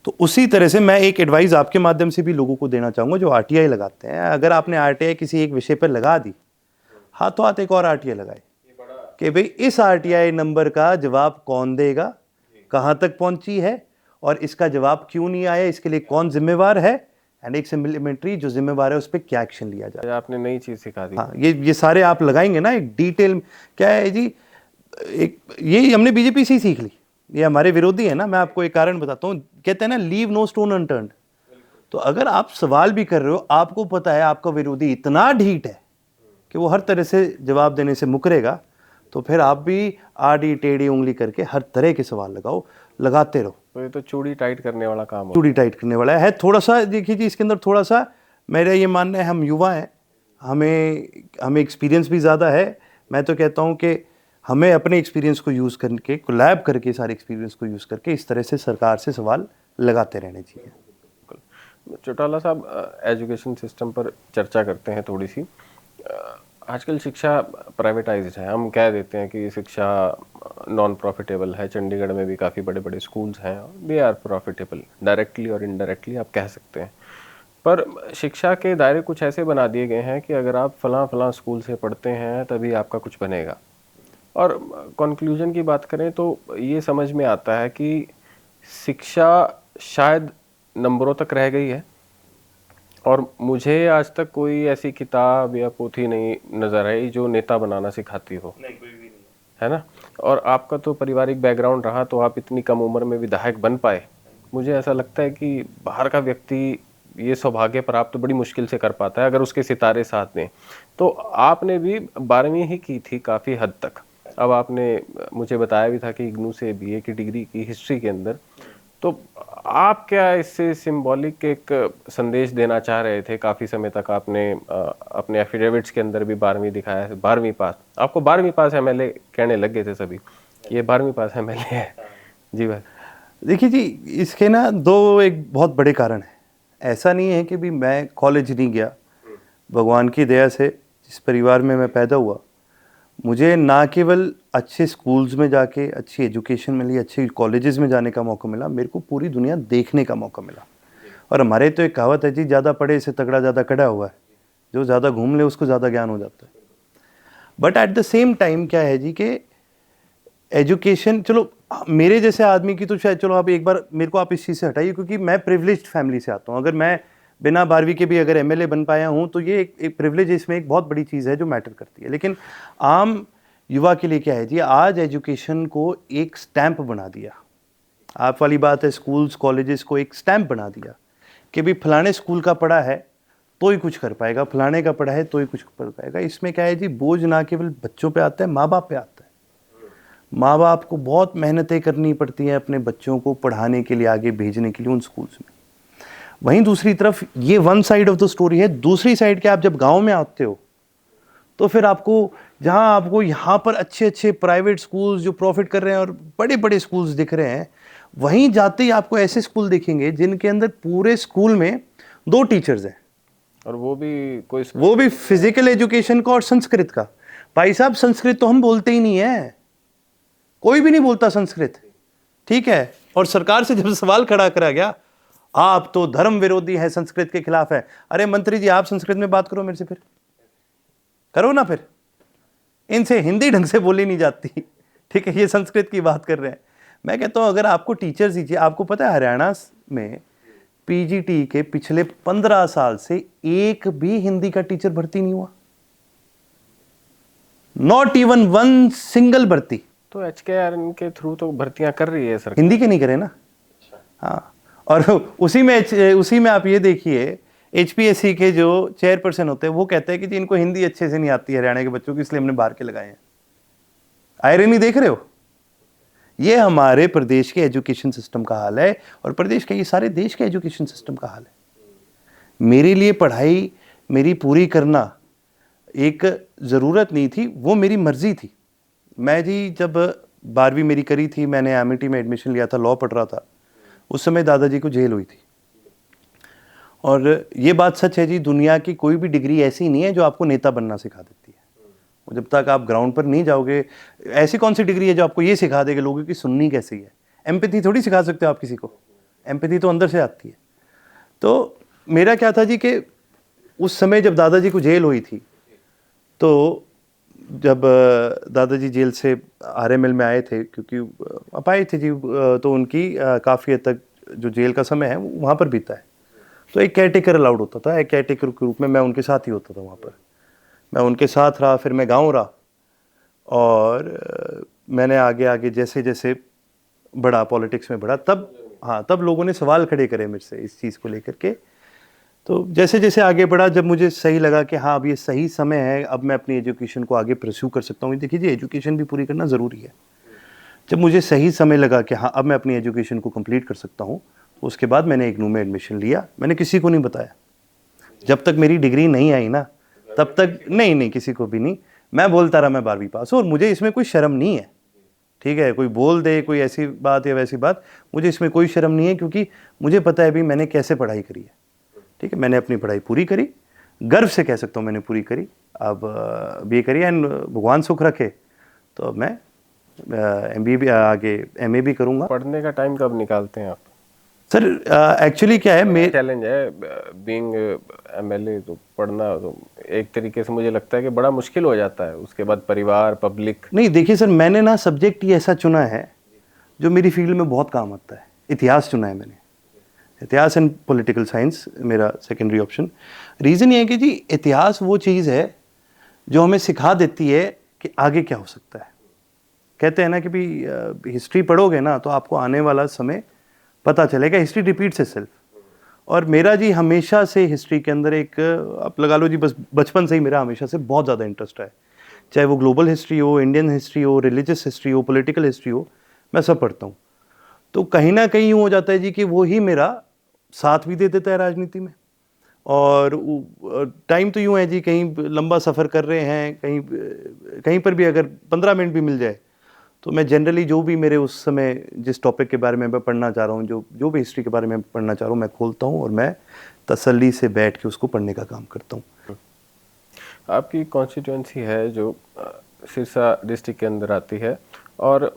तो उसी तरह से मैं एक एडवाइस आपके माध्यम से भी लोगों को देना चाहूँगा जो आरटीआई लगाते हैं। अगर आपने आरटीआई किसी एक विषय पर लगा दी, हाथों हाथ एक और आरटीआई लगाए कि भाई इस आरटीआई नंबर का जवाब कौन देगा, कहाँ तक पहुंची है, और इसका जवाब क्यों नहीं आया, इसके लिए कौन जिम्मेवार है, एंड एक सप्लीमेंट्री जो जिम्मेवार है उस पर क्या एक्शन लिया जाए। आपने नई चीज सिखा दी। हाँ, ये सारे आप लगाएंगे ना एक डिटेल। क्या है जी, एक ये हमने बीजेपी से ही सीख ली, ये हमारे विरोधी है ना। मैं आपको एक कारण बताता हूँ, कहते हैं ना लीव नो स्टोन अनटर्न्ड। तो अगर आप सवाल भी कर रहे हो, आपको पता है आपका विरोधी इतना ढीठ है कि वो हर तरह से जवाब देने से मुकरेगा, तो फिर आप भी आड़ी टेढ़ी उंगली करके हर तरह के सवाल लगाओ, लगाते रहो। तो ये तो चूड़ी टाइट करने वाला काम चूड़ी टाइट करने वाला है। थोड़ा सा देखिए जी, इसके अंदर थोड़ा सा मेरा ये मानना है, हम युवा हैं, हमें एक्सपीरियंस भी ज़्यादा है। मैं तो कहता हूँ कि हमें अपने एक्सपीरियंस को यूज़ करके, कोलैब करके, सारे एक्सपीरियंस को यूज़ करके इस तरह से सरकार से सवाल लगाते रहने चाहिए। चौटाला साहब, एजुकेशन सिस्टम पर चर्चा करते हैं थोड़ी सी। आजकल शिक्षा प्राइवेटाइज्ड है, हम कह देते हैं कि शिक्षा नॉन प्रॉफिटेबल है। चंडीगढ़ में भी काफ़ी बड़े बड़े स्कूल्स हैं, दे आर प्रॉफिटेबल, डायरेक्टली और इनडायरेक्टली आप कह सकते हैं। पर शिक्षा के दायरे कुछ ऐसे बना दिए गए हैं कि अगर आप फलां फलां स्कूल से पढ़ते हैं तभी आपका कुछ बनेगा। और कंक्लूजन की बात करें तो ये समझ में आता है कि शिक्षा शायद नंबरों तक रह गई है, और मुझे आज तक कोई ऐसी किताब या पोथी नहीं नज़र आई जो नेता बनाना सिखाती हो। नहीं, कोई भी नहीं है ना। और आपका तो पारिवारिक बैकग्राउंड रहा, तो आप इतनी कम उम्र में विधायक बन पाए। मुझे ऐसा लगता है कि बाहर का व्यक्ति ये सौभाग्य प्राप्त तो बड़ी मुश्किल से कर पाता है अगर उसके सितारे साथ दें। तो आपने भी 12वीं ही की थी काफ़ी हद तक। अब आपने मुझे बताया भी था कि इग्नू से बीए की डिग्री की हिस्ट्री के अंदर। तो आप क्या इससे सिंबॉलिक एक संदेश देना चाह रहे थे? काफ़ी समय तक आपने अपने एफिडेविट्स के अंदर भी 12वीं दिखाया है, 12वीं पास। आपको 12वीं पास एमएलए कहने लग गए थे सभी, ये 12वीं पास एमएलए है। जी भाई। देखिए जी, इसके ना 2 एक बहुत बड़े कारण हैं। ऐसा नहीं है कि भी मैं कॉलेज नहीं गया, भगवान की दया से जिस परिवार में मैं पैदा हुआ, मुझे ना केवल अच्छे स्कूल्स में जाके अच्छी एजुकेशन मिली, अच्छे कॉलेजेस में जाने का मौका मिला, मेरे को पूरी दुनिया देखने का मौका मिला। और हमारे तो एक कहावत है जी, ज़्यादा पढ़े से तगड़ा ज़्यादा कड़ा हुआ है, जो ज़्यादा घूम ले उसको ज़्यादा ज्ञान हो जाता है। But at the same time क्या है जी कि एजुकेशन, चलो मेरे जैसे आदमी की तो शायद, चलो आप एक बार मेरे को आप इस चीज़ से हटाइए, क्योंकि मैं प्रिविलेज्ड फैमिली से आता हूँ। अगर मैं बिना 12वीं के भी अगर एमएलए बन पाया हूँ तो ये एक प्रिविलेज, इसमें एक बहुत बड़ी चीज़ है जो मैटर करती है। लेकिन आम युवा के लिए क्या है जी, आज एजुकेशन को एक स्टैंप बना दिया। आप वाली बात है, स्कूल्स कॉलेजेस को एक स्टैंप बना दिया कि भाई फलाने स्कूल का पढ़ा है तो ही कुछ कर पाएगा, फलाने का पढ़ा है तो ही कुछ कर पाएगा। इसमें क्या है जी, बोझ ना केवल बच्चों पे आता है, माँ बाप पे आता है। माँ बाप को बहुत मेहनतें करनी पड़ती हैं अपने बच्चों को पढ़ाने के लिए, आगे भेजने के लिए उन स्कूल्स में। वहीं दूसरी तरफ ये one side of the story है। दूसरी साइड के आप जब गांव में आते हो तो फिर आपको, जहां आपको यहाँ पर अच्छे अच्छे प्राइवेट स्कूल्स जो प्रॉफिट कर रहे हैं और बड़े बड़े स्कूल्स दिख रहे हैं, वहीं जाते ही आपको ऐसे स्कूल दिखेंगे जिनके अंदर पूरे स्कूल में 2 टीचर्स हैं, और वो भी फिजिकल एजुकेशन का और संस्कृत का। भाई साहब, संस्कृत तो हम बोलते ही नहीं है, कोई भी नहीं बोलता संस्कृत, ठीक है। और सरकार से जब सवाल खड़ा करा गया, आप तो धर्म विरोधी है, संस्कृत के खिलाफ है। अरे मंत्री जी, आप संस्कृत में बात करो मेरे से, फिर करो ना। फिर इनसे हिंदी ढंग से बोली नहीं जाती, ठीक है, ये संस्कृत की बात कर रहे हैं। मैं कहता हूं अगर आपको टीचर्स दीजिए, आपको पता है हरियाणा में पीजीटी के पिछले 15 साल से एक भी हिंदी का टीचर भर्ती नहीं हुआ, नॉट इवन वन सिंगल भर्ती। तो HKRN के थ्रू तो भर्तियां कर रही है सरकार, हिंदी के नहीं करे ना। हाँ, और उसी में आप ये देखिए, HPSC के जो चेयरपर्सन होते हैं वो कहते हैं कि जी इनको हिंदी अच्छे से नहीं आती है हरियाणा के बच्चों की, इसलिए हमने बाहर के लगाए हैं। आयरनी देख रहे हो? ये हमारे प्रदेश के एजुकेशन सिस्टम का हाल है, और प्रदेश के, ये सारे देश के एजुकेशन सिस्टम का हाल है। मेरे लिए पढ़ाई मेरी पूरी करना एक ज़रूरत नहीं थी, वो मेरी मर्जी थी। मैं जी जब 12वीं मेरी करी थी, मैंने एमिटी में एडमिशन लिया था, लॉ पढ़ रहा था, उस समय दादाजी को जेल हुई थी। और ये बात सच है जी, दुनिया की कोई भी डिग्री ऐसी नहीं है जो आपको नेता बनना सिखा देती है। जब तक आप ग्राउंड पर नहीं जाओगे, ऐसी कौन सी डिग्री है जो आपको ये सिखा देगा लोगों की सुननी कैसी है। एम्पैथी थोड़ी सिखा सकते हो आप किसी को, एम्पैथी तो अंदर से आती है। तो मेरा क्या था जी कि उस समय जब दादाजी को जेल हुई थी, तो जब दादाजी जेल से RML में आए थे, क्योंकि आप आए थे जी, तो उनकी काफ़ी हद तक जो जेल का समय है वहाँ पर बीता है। तो एक केयरटेकर अलाउड होता था, एक केयरटेकर के रूप में मैं उनके साथ ही होता था वहाँ पर। मैं उनके साथ रहा, फिर मैं गाँव रहा, और मैंने आगे आगे जैसे जैसे बढ़ा, पॉलिटिक्स में बढ़ा, तब लोगों ने सवाल खड़े करे मेरे से इस चीज़ को लेकर के। तो जैसे जैसे आगे बढ़ा, जब मुझे सही लगा कि हाँ अब ये सही समय है, अब मैं अपनी एजुकेशन को आगे परस्यू कर सकता हूँ। देखिए जी, एजुकेशन भी पूरी करना ज़रूरी है। जब मुझे सही समय लगा कि हाँ अब मैं अपनी एजुकेशन को कंप्लीट कर सकता हूँ, तो उसके बाद मैंने इग्नू में एडमिशन लिया। मैंने किसी को नहीं बताया, जब तक मेरी डिग्री नहीं आई ना तब तक नहीं, किसी को भी नहीं। मैं बोलता रहा मैं 12वीं पास हूँ, और मुझे इसमें कोई शर्म नहीं है, ठीक है। कोई बोल दे कोई ऐसी बात या वैसी बात, मुझे इसमें कोई शर्म नहीं है, क्योंकि मुझे पता है भी मैंने कैसे पढ़ाई करी है, ठीक है। मैंने अपनी पढ़ाई पूरी करी, गर्व से कह सकता हूँ मैंने पूरी करी। अब BA करी, एंड भगवान सुख रखे तो अब मैं MBA भी, आगे MA भी करूँगा। पढ़ने का टाइम कब निकालते हैं आप? सर एक्चुअली क्या है, मेरे चैलेंज है बीइंग MLA, तो पढ़ना तो एक तरीके से मुझे लगता है कि बड़ा मुश्किल हो जाता है, उसके बाद परिवार, पब्लिक। नहीं, देखिए सर, मैंने ना सब्जेक्ट ही ऐसा चुना है जो मेरी फील्ड में बहुत काम आता है। इतिहास चुना है मैंने, इतिहास एंड पॉलिटिकल साइंस मेरा सेकेंडरी ऑप्शन। रीज़न ये है कि जी इतिहास वो चीज़ है जो हमें सिखा देती है कि आगे क्या हो सकता है। कहते हैं ना कि भी हिस्ट्री पढ़ोगे ना तो आपको आने वाला समय पता चलेगा, हिस्ट्री रिपीट्स इटसेल्फ। और मेरा जी हमेशा से हिस्ट्री के अंदर एक, आप लगा लो जी, बस बचपन से ही मेरा हमेशा से बहुत ज़्यादा इंटरेस्ट है। चाहे वो ग्लोबल हिस्ट्री हो, इंडियन हिस्ट्री हो, रिलीजियस हिस्ट्री हो, पॉलिटिकल हिस्ट्री हो, मैं सब पढ़ता हूँ। तो कहीं ना कहीं यूँ हो जाता है जी कि वो ही मेरा साथ भी दे देता है राजनीति में। और टाइम तो यूँ है जी, कहीं लंबा सफ़र कर रहे हैं, कहीं पर भी अगर 15 मिनट भी मिल जाए तो मैं जनरली जो भी मेरे उस समय जिस टॉपिक के बारे में मैं पढ़ना चाह रहा हूँ, जो भी हिस्ट्री के बारे में पढ़ना चाह रहा हूँ, मैं खोलता हूँ और मैं तसल्ली से बैठ के उसको पढ़ने का काम करता हूँ। आपकी कॉन्स्टिट्यूंसी है जो सिरसा डिस्ट्रिक्ट के अंदर आती है, और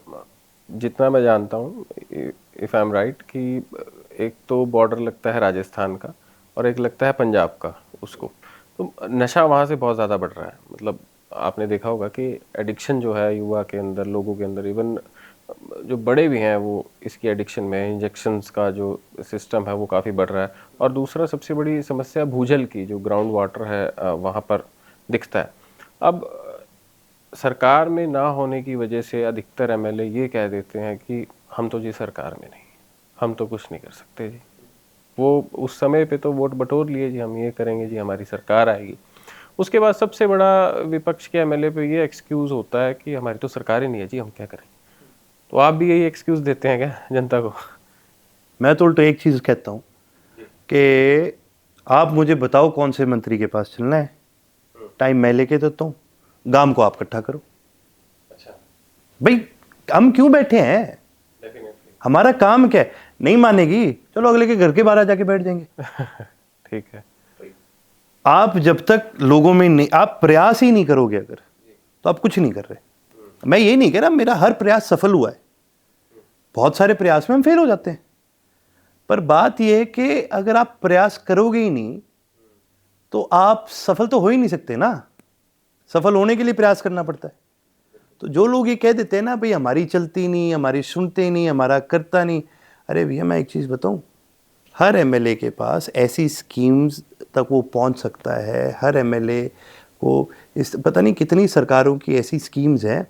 जितना मैं जानता हूँ, इफ़ आई एम राइट, कि एक तो बॉर्डर लगता है राजस्थान का और एक लगता है पंजाब का उसको। तो नशा वहाँ से बहुत ज़्यादा बढ़ रहा है। मतलब आपने देखा होगा कि एडिक्शन जो है युवा के अंदर, लोगों के अंदर, इवन जो बड़े भी हैं वो इसकी एडिक्शन में, इंजेक्शंस का जो सिस्टम है वो काफ़ी बढ़ रहा है। और दूसरा सबसे बड़ी समस्या भूजल की, जो ग्राउंड वाटर है वहाँ पर दिखता है। अब सरकार में ना होने की वजह से अधिकतर MLA ये कह देते हैं कि हम तो जी सरकार में नहीं, हम तो कुछ नहीं कर सकते जी। वो उस समय पे तो वोट बटोर लिए जी, हम ये करेंगे जी, हमारी सरकार आएगी। उसके बाद सबसे बड़ा विपक्ष के MLA पे ये एक्सक्यूज़ होता है कि हमारी तो सरकार ही नहीं है जी, हम क्या करें। तो आप भी यही एक्सक्यूज देते हैं क्या जनता को? मैं तो उल्टा एक चीज़ कहता हूँ कि आप मुझे बताओ कौन से मंत्री के पास चलना है, टाइम मैं लेके देता हूँ, गांव को आप इकट्ठा करो। अच्छा, भाई हम क्यों बैठे हैं, डेफिनेटली। हमारा काम क्या है? नहीं मानेगी, चलो अगले के घर के बाहर जाके बैठ जाएंगे। ठीक है। आप जब तक लोगों में नहीं, आप प्रयास ही नहीं करोगे अगर, तो आप कुछ नहीं कर रहे। मैं ये नहीं कह रहा मेरा हर प्रयास सफल हुआ है, बहुत सारे प्रयास में हम फेल हो जाते हैं, पर बात यह है कि अगर आप प्रयास करोगे ही नहीं तो आप सफल तो हो ही नहीं सकते ना। सफल होने के लिए प्रयास करना पड़ता है। तो जो लोग ये कह देते हैं ना भाई हमारी चलती नहीं, हमारी सुनते नहीं, हमारा करता नहीं, अरे भैया मैं एक चीज़ बताऊं, हर एमएलए के पास ऐसी स्कीम्स तक वो पहुंच सकता है, हर एमएलए को इस पता नहीं कितनी सरकारों की ऐसी स्कीम्स हैं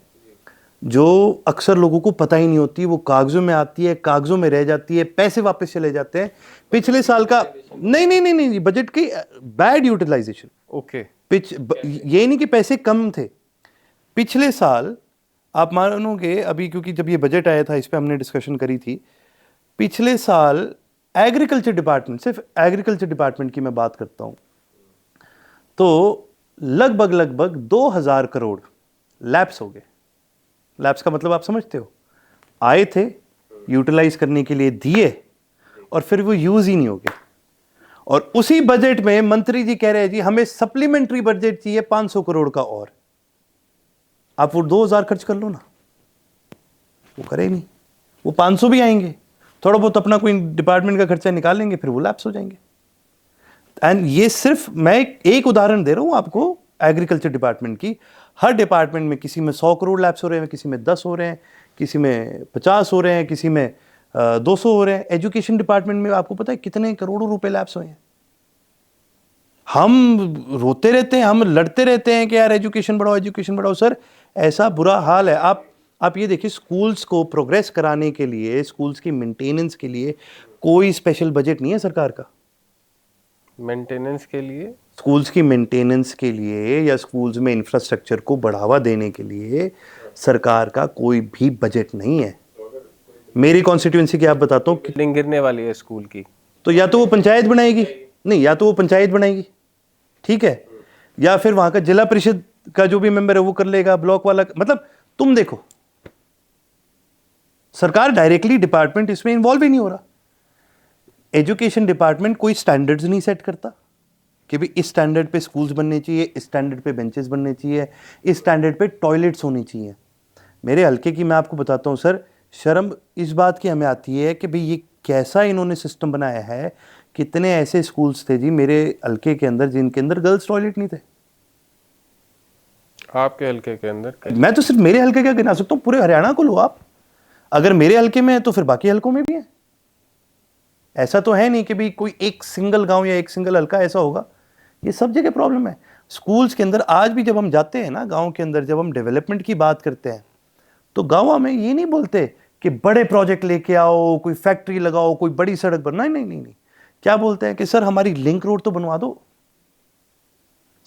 जो अक्सर लोगों को पता ही नहीं होती, वो कागजों में आती है, कागजों में रह जाती है, पैसे वापस चले जाते हैं। पिछले साल का नहीं, बजट की बैड यूटिलाइजेशन। ओके। ये नहीं कि पैसे कम थे, पिछले साल आप मानोगे अभी, क्योंकि जब ये बजट आया था इस पे हमने डिस्कशन करी थी, पिछले साल एग्रीकल्चर डिपार्टमेंट, सिर्फ एग्रीकल्चर डिपार्टमेंट की मैं बात करता हूं, तो लगभग 2000 करोड़ लैप्स हो गए। लैप्स का मतलब आप समझते हो, आए थे, यूटिलाइज करने के लिए दिए और फिर वो यूज ही नहीं हो गए। और उसी बजट में मंत्री जी कह रहे हैं जी हमें सप्लीमेंट्री बजट चाहिए 500 करोड़ का, और आप वो 2000 खर्च कर लो ना, वो करे नहीं, वो 500 भी आएंगे, थोड़ा बहुत अपना कोई डिपार्टमेंट का खर्चा निकाल लेंगे, फिर वो लैप्स हो जाएंगे। एंड ये सिर्फ मैं एक उदाहरण दे रहा हूं आपको एग्रीकल्चर डिपार्टमेंट की। हर डिपार्टमेंट में किसी में 100 करोड़ लैप्स हो रहे हैं, किसी में 10 हो रहे हैं, किसी में 50 हो रहे हैं, किसी में 200 हो रहे हैं। एजुकेशन डिपार्टमेंट में आपको पता है कितने करोड़ों रुपए लैप्स हुए हैं। हम रोते रहते हैं, हम लड़ते रहते हैं कि यार एजुकेशन बढ़ाओ, एजुकेशन बढ़ाओ। सर ऐसा बुरा हाल है, आप ये देखिए, स्कूल्स को प्रोग्रेस कराने के लिए, स्कूल्स की मेंटेनेंस के लिए कोई स्पेशल बजट नहीं है सरकार का। मेंटेनेंस के लिए, स्कूल्स की मेंटेनेंस के लिए या स्कूल्स में इंफ्रास्ट्रक्चर को बढ़ावा देने के लिए सरकार का कोई भी बजट नहीं है। मेरी कॉन्स्टिट्यूएंसी की आप बताता हूँ, बिल्डिंग गिरने वाली है स्कूल की, तो या तो वो पंचायत बनाएगी, नहीं या तो वो पंचायत बनाएगी, ठीक है, या फिर वहां का जिला परिषद का जो भी मेंबर है वो कर लेगा, ब्लॉक वाला, मतलब तुम देखो सरकार डायरेक्टली डिपार्टमेंट इसमें इन्वॉल्व ही नहीं हो रहा। एजुकेशन डिपार्टमेंट कोई स्टैंडर्ड्स नहीं सेट करता कि भाई इस स्टैंडर्ड पे स्कूल्स बनने चाहिए, इस स्टैंडर्ड पे बेंचेस बनने चाहिए, इस स्टैंडर्ड पे टॉयलेट्स होनी चाहिए। मेरे हल्के की मैं आपको बताता हूँ सर, शर्म इस बात की हमें आती है कि भाई ये कैसा इन्होंने सिस्टम बनाया है। कितने ऐसे स्कूल्स थे जी मेरे हल्के के अंदर जिनके अंदर गर्ल्स टॉयलेट नहीं थे। आपके हल्के के अंदर? मैं तो सिर्फ मेरे हल्के का गिना सकता हूँ, पूरे हरियाणा को लो आप। अगर मेरे हल्के में है तो फिर बाकी हल्कों में भी है। ऐसा तो है नहीं कि भाई कोई एक सिंगल गांव या एक सिंगल हल्का ऐसा होगा, ये सब जगह प्रॉब्लम है। स्कूल्स के अंदर आज भी जब हम जाते हैं ना गांव के अंदर, जब हम डेवलपमेंट की बात करते हैं तो गांव में ये नहीं बोलते कि बड़े प्रोजेक्ट लेके आओ, कोई फैक्ट्री लगाओ, कोई बड़ी सड़क बना, नहीं। क्या बोलते हैं कि सर हमारी लिंक रोड तो बनवा दो,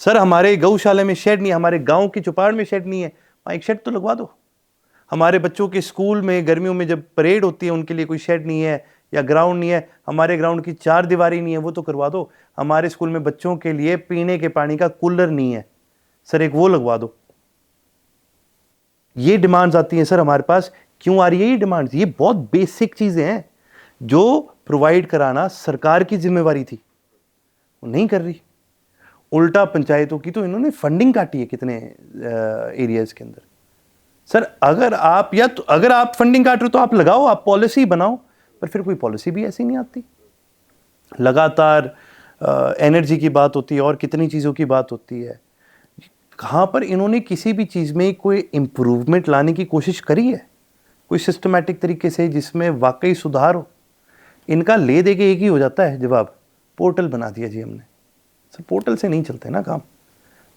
सर हमारे गौशाला में शेड नहीं है, हमारे गांव की चौपाड़ में शेड नहीं है, वहां एक शेड तो लगवा दो। हमारे बच्चों के स्कूल में गर्मियों में जब परेड होती है उनके लिए कोई शेड नहीं है या ग्राउंड नहीं है, हमारे ग्राउंड की 4 दीवारी नहीं है, वो तो करवा दो। हमारे स्कूल में बच्चों के लिए पीने के पानी का कूलर नहीं है, सर एक वो लगवा दो। ये डिमांड्स आती हैं सर हमारे पास। क्यों आ रही है ये डिमांड्स? ये बहुत बेसिक चीजें हैं जो प्रोवाइड कराना सरकार की जिम्मेवारी थी, वो नहीं कर रही। उल्टा पंचायतों की तो इन्होंने फंडिंग काटी है कितने एरियाज के अंदर। सर अगर आप फंडिंग काट रहे हो तो आप लगाओ, आप पॉलिसी बनाओ, पर फिर कोई पॉलिसी भी ऐसी नहीं आती। लगातार एनर्जी की बात होती है और कितनी चीज़ों की बात होती है। कहाँ पर इन्होंने किसी भी चीज़ में कोई इम्प्रूवमेंट लाने की कोशिश करी है, कोई सिस्टमैटिक तरीके से जिसमें वाकई सुधार हो? इनका ले दे के एक ही हो जाता है जवाब, पोर्टल बना दिया जी हमने। सर पोर्टल से नहीं चलते ना काम।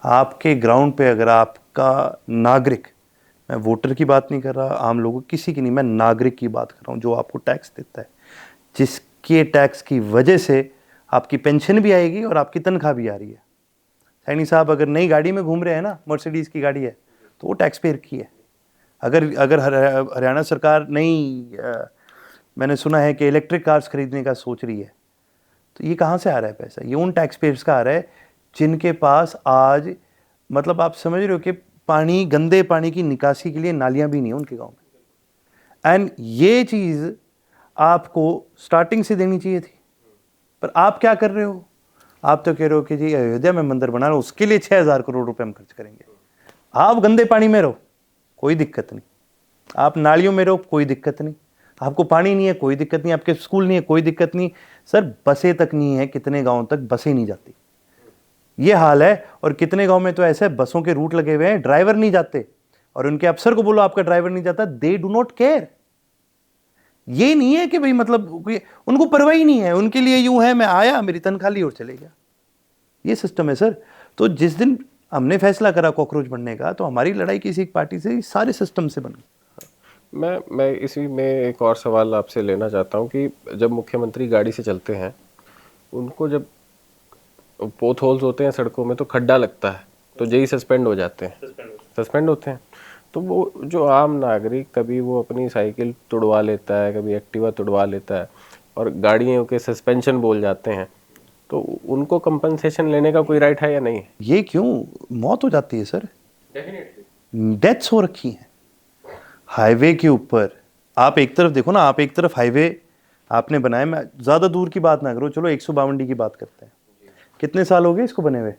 आपके ग्राउंड पे अगर आपका नागरिक, मैं वोटर की बात नहीं कर रहा, आम लोगों किसी की नहीं, मैं नागरिक की बात कर रहा हूँ जो आपको टैक्स देता है, जिसके टैक्स की वजह से आपकी पेंशन भी आएगी और आपकी तनख्वाह भी आ रही है। सैनी साहब अगर नई गाड़ी में घूम रहे हैं ना, मर्सिडीज़ की गाड़ी है, तो वो टैक्स पेयर की है। अगर अगर हरियाणा सरकार नहीं मैंने सुना है कि इलेक्ट्रिक कार्स खरीदने का सोच रही है, तो ये कहाँ से आ रहा है पैसा? ये उन टैक्स पेयर्स का आ रहा है जिनके पास आज मतलब आप समझ रहे हो कि पानी, गंदे पानी की निकासी के लिए नालियां भी नहीं है उनके गांव में। एंड ये चीज़ आपको स्टार्टिंग से देनी चाहिए थी, पर आप क्या कर रहे हो? आप तो कह रहे हो कि जी अयोध्या में मंदिर बना रहा हूं, उसके लिए 6,000 करोड़ रुपए हम खर्च करेंगे। आप गंदे पानी में रहो, कोई दिक्कत नहीं। आप नालियों में रहो, कोई दिक्कत नहीं। आपको पानी नहीं है, कोई दिक्कत नहीं। आपके स्कूल नहीं है, कोई दिक्कत नहीं। सर बसें तक नहीं है, कितने गाँव तक बसें नहीं जाती, ये हाल है। और कितने गांव में तो ऐसे बसों के रूट लगे हुए हैं, ड्राइवर नहीं जाते, और उनके अफसर को बोलो आपका ड्राइवर नहीं जाता, दे डू नॉट केयर। ये नहीं है कि भाई मतलब उनको परवाह ही नहीं है, उनके लिए यूं है मैं आया, मेरी तनख्वाह ली और चले गया। ये सिस्टम है सर। तो जिस दिन हमने फैसला करा कॉकरोच बनने का, तो हमारी लड़ाई किसी एक पार्टी से सारे सिस्टम से बन गई। मैं इसी में एक और सवाल आपसे लेना चाहता हूँ कि जब मुख्यमंत्री गाड़ी से चलते हैं, उनको जब पोथ होल्स होते हैं सड़कों में तो खड्डा लगता है तो जेई सस्पेंड हो जाते हैं, सस्पेंड होते हैं। तो वो जो आम नागरिक कभी वो अपनी साइकिल तुड़वा लेता है, कभी एक्टिवा तुड़वा लेता है और गाड़ियों के सस्पेंशन बोल जाते हैं, तो उनको कंपनसेशन लेने का कोई राइट है या नहीं है? ये क्यों? मौत हो जाती है सर, डेथ्स हो रखी हैं हाईवे के ऊपर। आप एक तरफ देखो ना, आप एक तरफ हाईवे आपने बनाया, मैं ज़्यादा दूर की बात ना करो, चलो 152D की बात करते हैं। कितने साल हो गए इसको बने हुए?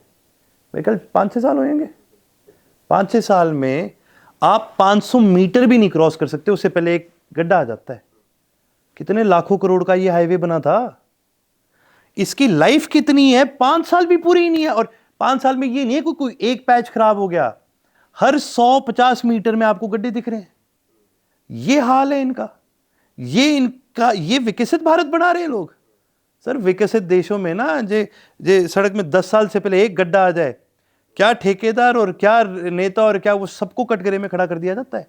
मेरे ख्याल 5-6 साल होंगे। 5-6 साल में आप 500 मीटर भी नहीं क्रॉस कर सकते, उससे पहले एक गड्ढा आ जाता है। कितने लाखों करोड़ का ये हाईवे बना था, इसकी लाइफ कितनी है? 5 साल भी पूरी नहीं है। और 5 साल में ये नहीं है कोई एक पैच खराब हो गया, हर 150 मीटर में आपको गड्ढे दिख रहे हैं। ये हाल है इनका, ये विकसित भारत बना रहे हैं लोग। सर विकसित देशों में ना जे सड़क में 10 साल से पहले एक गड्ढा आ जाए, क्या ठेकेदार और क्या नेता और क्या वो सबको कटघरे में खड़ा कर दिया जाता है।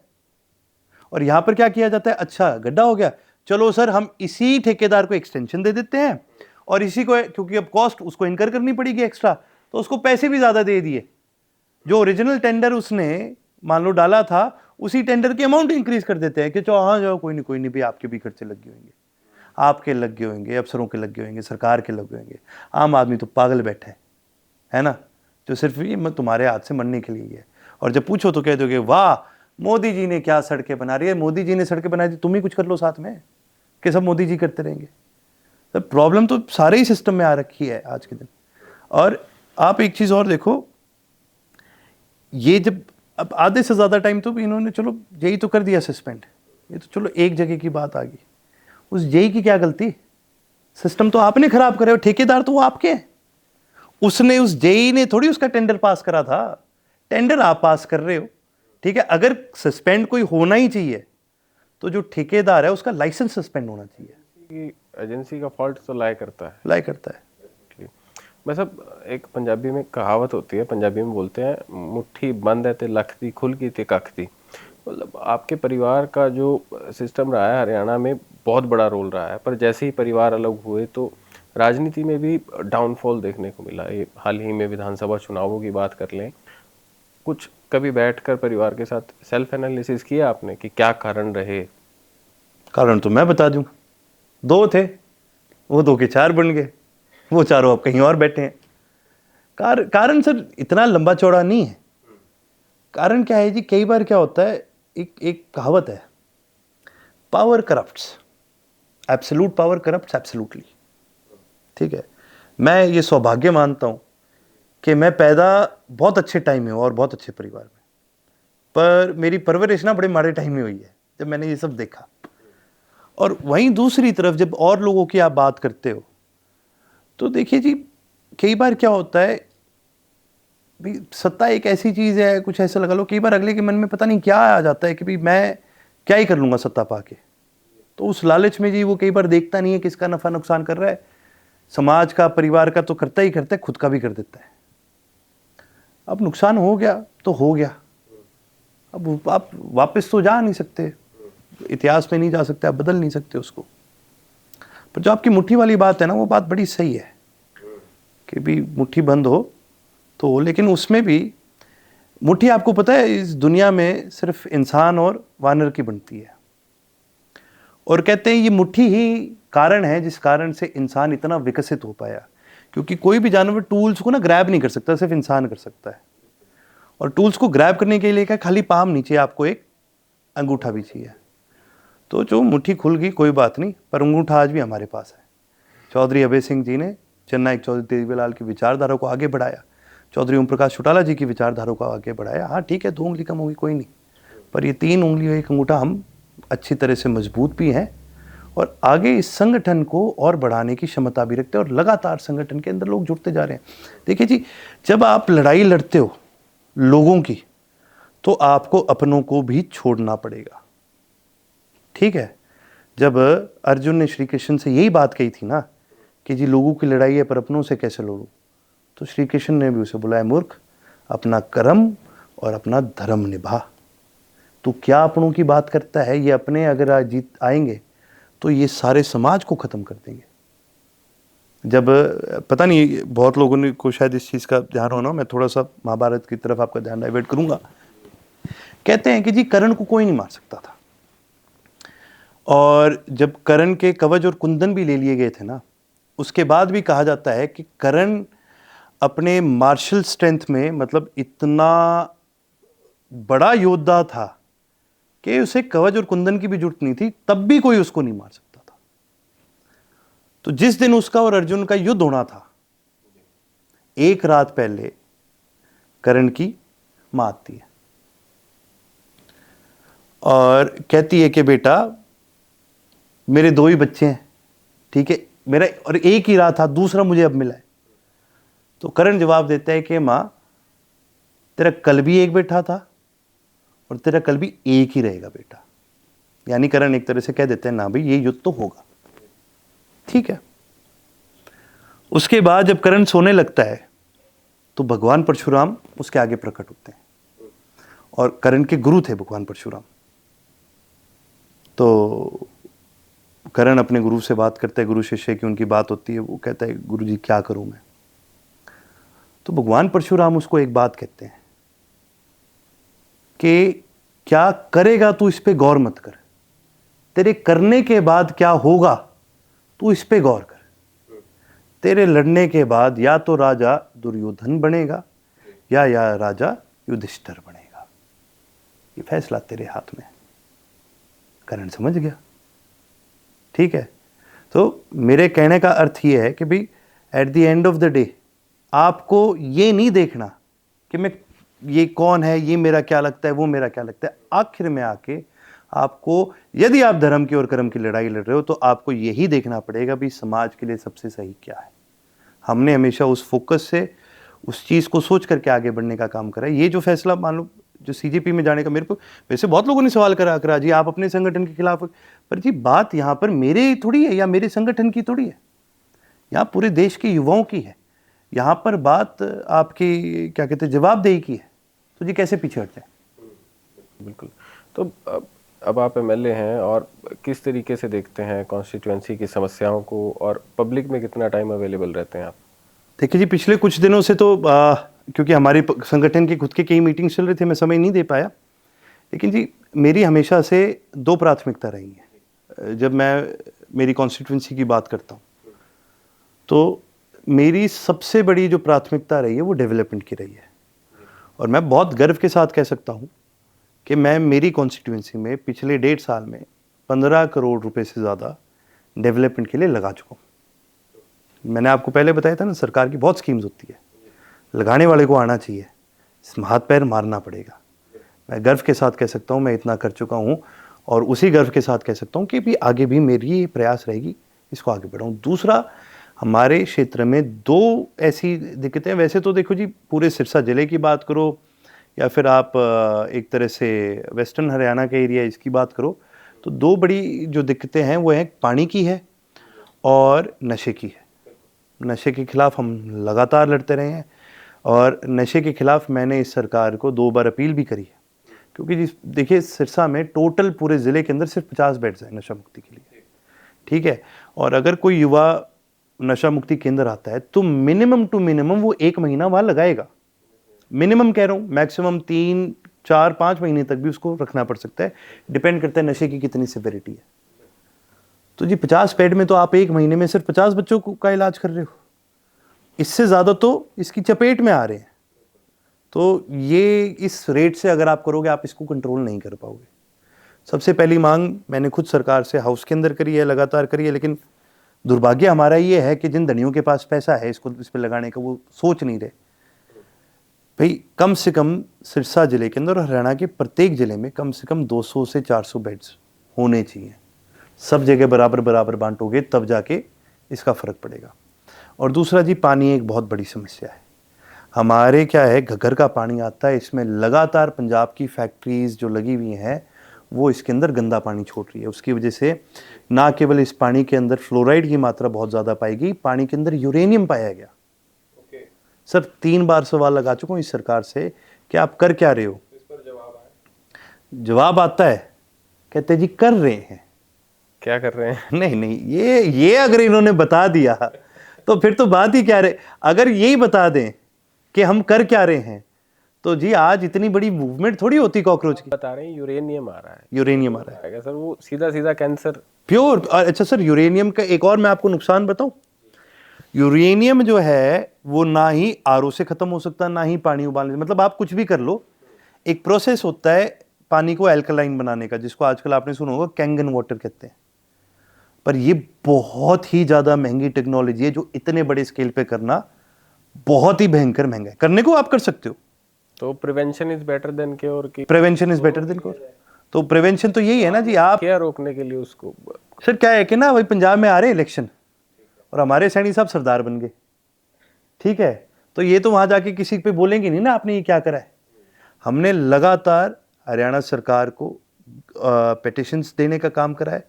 और यहां पर क्या किया जाता है? अच्छा गड्ढा हो गया, चलो सर हम इसी ठेकेदार को एक्सटेंशन दे देते हैं, और इसी को, क्योंकि अब कॉस्ट उसको इनकर करनी पड़ेगी एक्स्ट्रा, तो उसको पैसे भी ज्यादा दे दिए। जो ओरिजिनल टेंडर उसने मान लो डाला था, उसी टेंडर की अमाउंट इंक्रीज कर देते हैं कि चलो हाँ जाओ, कोई नहीं भाई, आपके भी खर्चे लग गए होंगे, आपके लग गए होंगे, अफसरों के लग गए होंगे, सरकार के लग गए होंगे। आम आदमी तो पागल बैठा है ना, जो सिर्फ ये तुम्हारे हाथ से मरने के लिए है। और जब पूछो तो कह दोगे वाह मोदी जी ने क्या सड़कें बना रही है, मोदी जी ने सड़कें बनाई थी, तुम ही कुछ कर लो साथ में, कि सब मोदी जी करते रहेंगे। तो प्रॉब्लम तो सारे ही सिस्टम में आ रखी है आज के दिन। और आप एक चीज और देखो, ये जब अब आधे से ज्यादा टाइम तो इन्होंने चलो यही तो कर दिया सस्पेंड, ये तो चलो एक जगह की बात आ गई, उस जेई की क्या गलती? सिस्टम तो आपने खराब करे हो, ठेकेदार तो वो आपके हैं। उसने, उस जेई ने थोड़ी उसका टेंडर पास करा था, टेंडर आप पास कर रहे हो, ठीक है। अगर सस्पेंड कोई होना ही चाहिए तो जो ठेकेदार है उसका लाइसेंस सस्पेंड होना चाहिए। एजेंसी का फॉल्ट तो लाई करता है। बस अब एक पंजाबी में कहावत होती है, पंजाबी में बोलते हैं मुट्ठी बंद है ते लख दी, खुल की ते कख दी। मतलब आपके परिवार का जो सिस्टम रहा है हरियाणा में बहुत बड़ा रोल रहा है, पर जैसे ही परिवार अलग हुए तो राजनीति में भी डाउनफॉल देखने को मिला। ये हाल ही में विधानसभा चुनावों की बात कर लें, कुछ कभी बैठकर परिवार के साथ सेल्फ एनालिसिस किया आपने कि क्या कारण रहे? कारण तो मैं बता दूं, 2 थे, वो 2 के 4 बन गए, वो चारों अब कहीं और बैठे हैं। कारण सर इतना लंबा चौड़ा नहीं है। कारण क्या है जी, कई बार क्या होता है, एक कहावत है, power corrupts, absolute power corrupts absolutely, ठीक है। मैं ये सौभाग्य मानता हूं कि मैं पैदा बहुत अच्छे टाइम में हूं और बहुत अच्छे परिवार में, पर मेरी परवरिश ना बड़े माड़े टाइम में हुई है, जब मैंने ये सब देखा। और वहीं दूसरी तरफ जब और लोगों की आप बात करते हो तो देखिए जी, कई बार क्या होता है भाई, सत्ता एक ऐसी चीज है, कुछ ऐसा लगा लो, कई बार अगले के मन में पता नहीं क्या आ जाता है कि भाई मैं क्या ही कर लूंगा सत्ता पाके। तो उस लालच में जी वो कई बार देखता नहीं है किसका नफा नुकसान कर रहा है, समाज का, परिवार का तो करता ही करता है, खुद का भी कर देता है। अब नुकसान हो गया तो हो गया, अब आप वापस तो जा नहीं सकते, इतिहास में नहीं जा सकते, आप बदल नहीं सकते उसको। पर जो आपकी मुट्ठी वाली बात है ना, वो बात बड़ी सही है कि भी मुट्ठी बंद हो तो, लेकिन उसमें भी मुट्ठी आपको पता है इस दुनिया में सिर्फ इंसान और वानर की बनती है, और कहते हैं ये मुट्ठी ही कारण है जिस कारण से इंसान इतना विकसित हो पाया, क्योंकि कोई भी जानवर टूल्स को ना ग्रैब नहीं कर सकता, सिर्फ इंसान कर सकता है। और टूल्स को ग्रैब करने के लिए क्या, खाली पाम नीचे आपको एक अंगूठा भी चाहिए। तो जो मुट्ठी खुल गई कोई बात नहीं, पर अंगूठा आज भी हमारे पास है। चौधरी अभय सिंह जी ने जननायक चौधरी देवीलाल की विचारधारा को आगे बढ़ाया, चौधरी ओम प्रकाश चौटाला जी की विचारधारा को आगे बढ़ाया। हाँ ठीक है, 2 उंगली कम होगी कोई नहीं, पर ये 3 उंगली और एक अंगूठा हम अच्छी तरह से मजबूत भी हैं, और आगे इस संगठन को और बढ़ाने की क्षमता भी रखते हैं, और लगातार संगठन के अंदर लोग जुड़ते जा रहे हैं। देखिए जी, जब आप लड़ाई लड़ते हो लोगों की, तो आपको अपनों को भी छोड़ना पड़ेगा, ठीक है। जब अर्जुन ने श्री कृष्ण से यही बात कही थी ना कि जी लोगों की लड़ाई है पर अपनों से कैसे लड़ूं, तो श्री कृष्ण ने भी उसे बुलाया, मूर्ख अपना कर्म और अपना धर्म निभा। तो क्या अपनों की बात करता है, ये अपने अगर आज जीत आएंगे तो ये सारे समाज को खत्म कर देंगे। जब पता नहीं बहुत लोगों ने को शायद इस चीज का ध्यान होना, मैं थोड़ा सा महाभारत की तरफ आपका ध्यान डाइवर्ट करूंगा। कहते हैं कि जी कर्ण को कोई नहीं मार सकता था, और जब कर्ण के कवच और कुंदन भी ले लिए गए थे ना, उसके बाद भी कहा जाता है कि कर्ण अपने मार्शल स्ट्रेंथ में मतलब इतना बड़ा योद्धा था कि उसे कवच और कुंदन की भी जरूरत नहीं थी, तब भी कोई उसको नहीं मार सकता था। तो जिस दिन उसका और अर्जुन का युद्ध होना था, एक रात पहले कर्ण की मां आती है और कहती है कि बेटा मेरे 2 ही बच्चे हैं, ठीक है, मेरा और एक ही रहा था, दूसरा मुझे अब मिला है। तो कर्ण जवाब देता है कि मां तेरा कल भी एक बेटा था और तेरा कल भी एक ही रहेगा बेटा। यानी कर्ण एक तरह से कह देते हैं ना भाई ये युद्ध तो होगा, ठीक है। उसके बाद जब कर्ण सोने लगता है तो भगवान परशुराम उसके आगे प्रकट होते हैं, और कर्ण के गुरु थे भगवान परशुराम। तो कर्ण अपने गुरु से बात करते हैं, गुरु शिष्य की उनकी बात होती है, वो कहता है गुरु जी क्या करूं मैं। तो भगवान परशुराम उसको एक बात कहते हैं कि क्या करेगा तू इस पे गौर मत कर, तेरे करने के बाद क्या होगा तू इस पे गौर कर। तेरे लड़ने के बाद या तो राजा दुर्योधन बनेगा या राजा युधिष्ठिर बनेगा, ये फैसला तेरे हाथ में। कर्ण समझ गया, ठीक है। तो मेरे कहने का अर्थ ये है कि भाई at the end of the day आपको ये नहीं देखना कि मैं ये कौन है, ये मेरा क्या लगता है, वो मेरा क्या लगता है। आखिर में आके आपको, यदि आप धर्म की और कर्म की लड़ाई लड़ रहे हो, तो आपको यही देखना पड़ेगा भी समाज के लिए सबसे सही क्या है। हमने हमेशा उस फोकस से उस चीज़ को सोच करके आगे बढ़ने का काम करा है। ये जो फैसला मान लो जो सीजेपी में जाने का, मेरे को वैसे बहुत लोगों ने सवाल करा जी आप अपने संगठन के खिलाफ, पर जी बात यहाँ पर मेरे थोड़ी है या मेरे संगठन की थोड़ी है, यहाँ पूरे देश के युवाओं की है। यहाँ पर बात आपकी क्या कहते हैं जवाबदेही की है, तो जी कैसे पीछे हट जाए। बिल्कुल। तो अब आप एमएलए हैं और किस तरीके से देखते हैं कॉन्स्टिट्यूएंसी की समस्याओं को, और पब्लिक में कितना टाइम अवेलेबल रहते हैं आप? देखिए जी पिछले कुछ दिनों से तो क्योंकि हमारे संगठन की खुद के कई मीटिंग चल रही थी, मैं समय नहीं दे पाया, लेकिन जी मेरी हमेशा से 2 प्राथमिकता रही है। जब मैं मेरी कॉन्स्टिट्यूएंसी की बात करता हूँ तो मेरी सबसे बड़ी जो प्राथमिकता रही है वो डेवलपमेंट की रही है, और मैं बहुत गर्व के साथ कह सकता हूँ कि मैं मेरी कॉन्स्टिट्यूएंसी में पिछले 1.5 साल में 15 करोड़ रुपए से ज़्यादा डेवलपमेंट के लिए लगा चुका हूँ। मैंने आपको पहले बताया था ना, सरकार की बहुत स्कीम्स होती है, लगाने वाले को आना चाहिए, हाथ पैर मारना पड़ेगा। मैं गर्व के साथ कह सकता हूँ मैं इतना कर चुका हूँ, और उसी गर्व के साथ कह सकता हूँ कि भी आगे भी मेरी ये प्रयास रहेगी इसको आगे बढ़ाऊँ। दूसरा, हमारे क्षेत्र में 2 ऐसी दिक्कतें, वैसे तो देखो जी पूरे सिरसा जिले की बात करो या फिर आप एक तरह से वेस्टर्न हरियाणा के एरिया इसकी बात करो, तो 2 बड़ी जो दिक्कतें हैं वो हैं पानी की है और नशे की है। नशे के खिलाफ हम लगातार लड़ते रहे हैं, और नशे के खिलाफ मैंने इस सरकार को 2 बार अपील भी करी है, क्योंकि जी देखिए सिरसा में टोटल पूरे ज़िले के अंदर सिर्फ 50 बेड्स हैं नशा मुक्ति के लिए, ठीक है। और अगर कोई युवा नशा मुक्ति केंद्र आता है तो मिनिमम टू मिनिमम वो 1 महीना वहाँ लगाएगा, मिनिमम कह रहा हूँ, मैक्सिमम 3 4 5 महीने तक भी उसको रखना पड़ सकता है, डिपेंड करता है नशे की कितनी सिविरिटी है। तो जी 50 बेड में तो आप एक महीने में सिर्फ 50 बच्चों का इलाज कर रहे हो, इससे ज़्यादा तो इसकी चपेट में आ रहे हैं। तो ये इस रेट से अगर आप करोगे, आप इसको कंट्रोल नहीं कर पाओगे। सबसे पहली मांग मैंने खुद सरकार से हाउस के अंदर करी है, लगातार करी है, लेकिन दुर्भाग्य हमारा ये है कि जिन धनियों के पास पैसा है इसको इस पर लगाने का, वो सोच नहीं रहे। भाई कम से कम सिरसा जिले के अंदर और हरियाणा के प्रत्येक जिले में कम से कम 200 से 400 बेड्स होने चाहिए। सब जगह बराबर बराबर बांटोगे तब जाके इसका फ़र्क पड़ेगा। और दूसरा जी, पानी एक बहुत बड़ी समस्या है हमारे। क्या है, घग्गर का पानी आता है, इसमें लगातार पंजाब की फैक्ट्रीज जो लगी हुई हैं वो इसके अंदर गंदा पानी छोड़ रही है। उसकी वजह से ना केवल इस पानी के अंदर फ्लोराइड की मात्रा बहुत ज़्यादा पाई गई, पानी के अंदर यूरेनियम पाया गया। सर 3 बार सवाल लगा चुका हूँ इस सरकार से कि आप कर क्या रहे हो। इस पर जवाब आता है, कहते जी कर रहे हैं। क्या कर रहे हैं? नहीं नहीं, ये अगर इन्होंने बता दिया तो फिर तो बात ही क्या रहे। अगर यही बता दें कि हम कर क्या रहे हैं तो जी आज इतनी बड़ी मूवमेंट थोड़ी होती कॉकरोच की। बता रहे हैं यूरेनियम आ रहा है। यूरेनियम आ रहा है सर, वो सीधा सीधा कैंसर प्योर। अच्छा सर, यूरेनियम का एक और मैं आपको नुकसान बताऊं। यूरेनियम जो है वो ना ही आरओ से खत्म हो सकता, ना ही पानी उबालने, मतलब आप कुछ भी कर लो, एक प्रोसेस होता है पानी को एल्कलाइन बनाने का, जिसको आजकल आपने सुना होगा कैंगन वाटर कहते हैं। पर ये बहुत ही ज्यादा महंगी टेक्नोलॉजी है जो इतने बड़े स्केल पे करना बहुत ही भयंकर महंगा है। करने को आप कर सकते हो, तो prevention is better than cure की। Prevention is better than cure. तो प्रिवेंशन तो यही है ना जी। आप क्या रोकने के लिए उसको। सर क्या है कि ना, वही पंजाब में आ रहे इलेक्शन और हमारे सैनी साहब सरदार बन गए, ठीक है, तो ये तो वहां जाके किसी पे बोलेंगे नहीं ना आपने ये क्या करा है। हमने लगातार हरियाणा सरकार को पिटिशंस देने का काम करा है।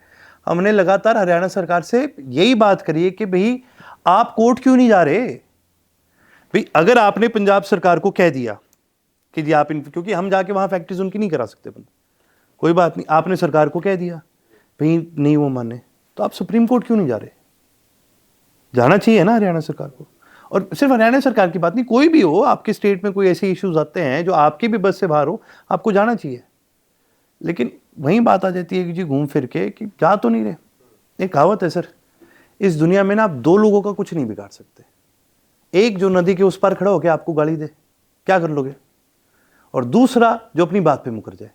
हमने लगातार हरियाणा सरकार से यही बात करी है कि भाई आप कोर्ट क्यों नहीं जा रहे। भाई अगर आपने पंजाब सरकार को कह दिया कि जी आप क्योंकि हम जाके वहां फैक्ट्रीज उनकी नहीं करा सकते बंद, कोई बात नहीं, आपने सरकार को कह दिया भाई नहीं वो माने, तो आप सुप्रीम कोर्ट क्यों नहीं जा रहे। जाना चाहिए ना हरियाणा सरकार को। और सिर्फ हरियाणा सरकार की बात नहीं, कोई भी हो, आपके स्टेट में कोई ऐसे इश्यूज आते हैं जो आपके भी बस से बाहर हो, आपको जाना चाहिए। लेकिन वही बात आ जाती है कि जी घूम फिर के कि जा तो नहीं रहे। एक कहावत है सर, इस दुनिया में ना आप 2 लोगों का कुछ नहीं बिगाड़ सकते। एक जो नदी के उस पार खड़ा होकर आपको गाली दे, क्या कर लोगे, और दूसरा जो अपनी बात पे मुकर जाए।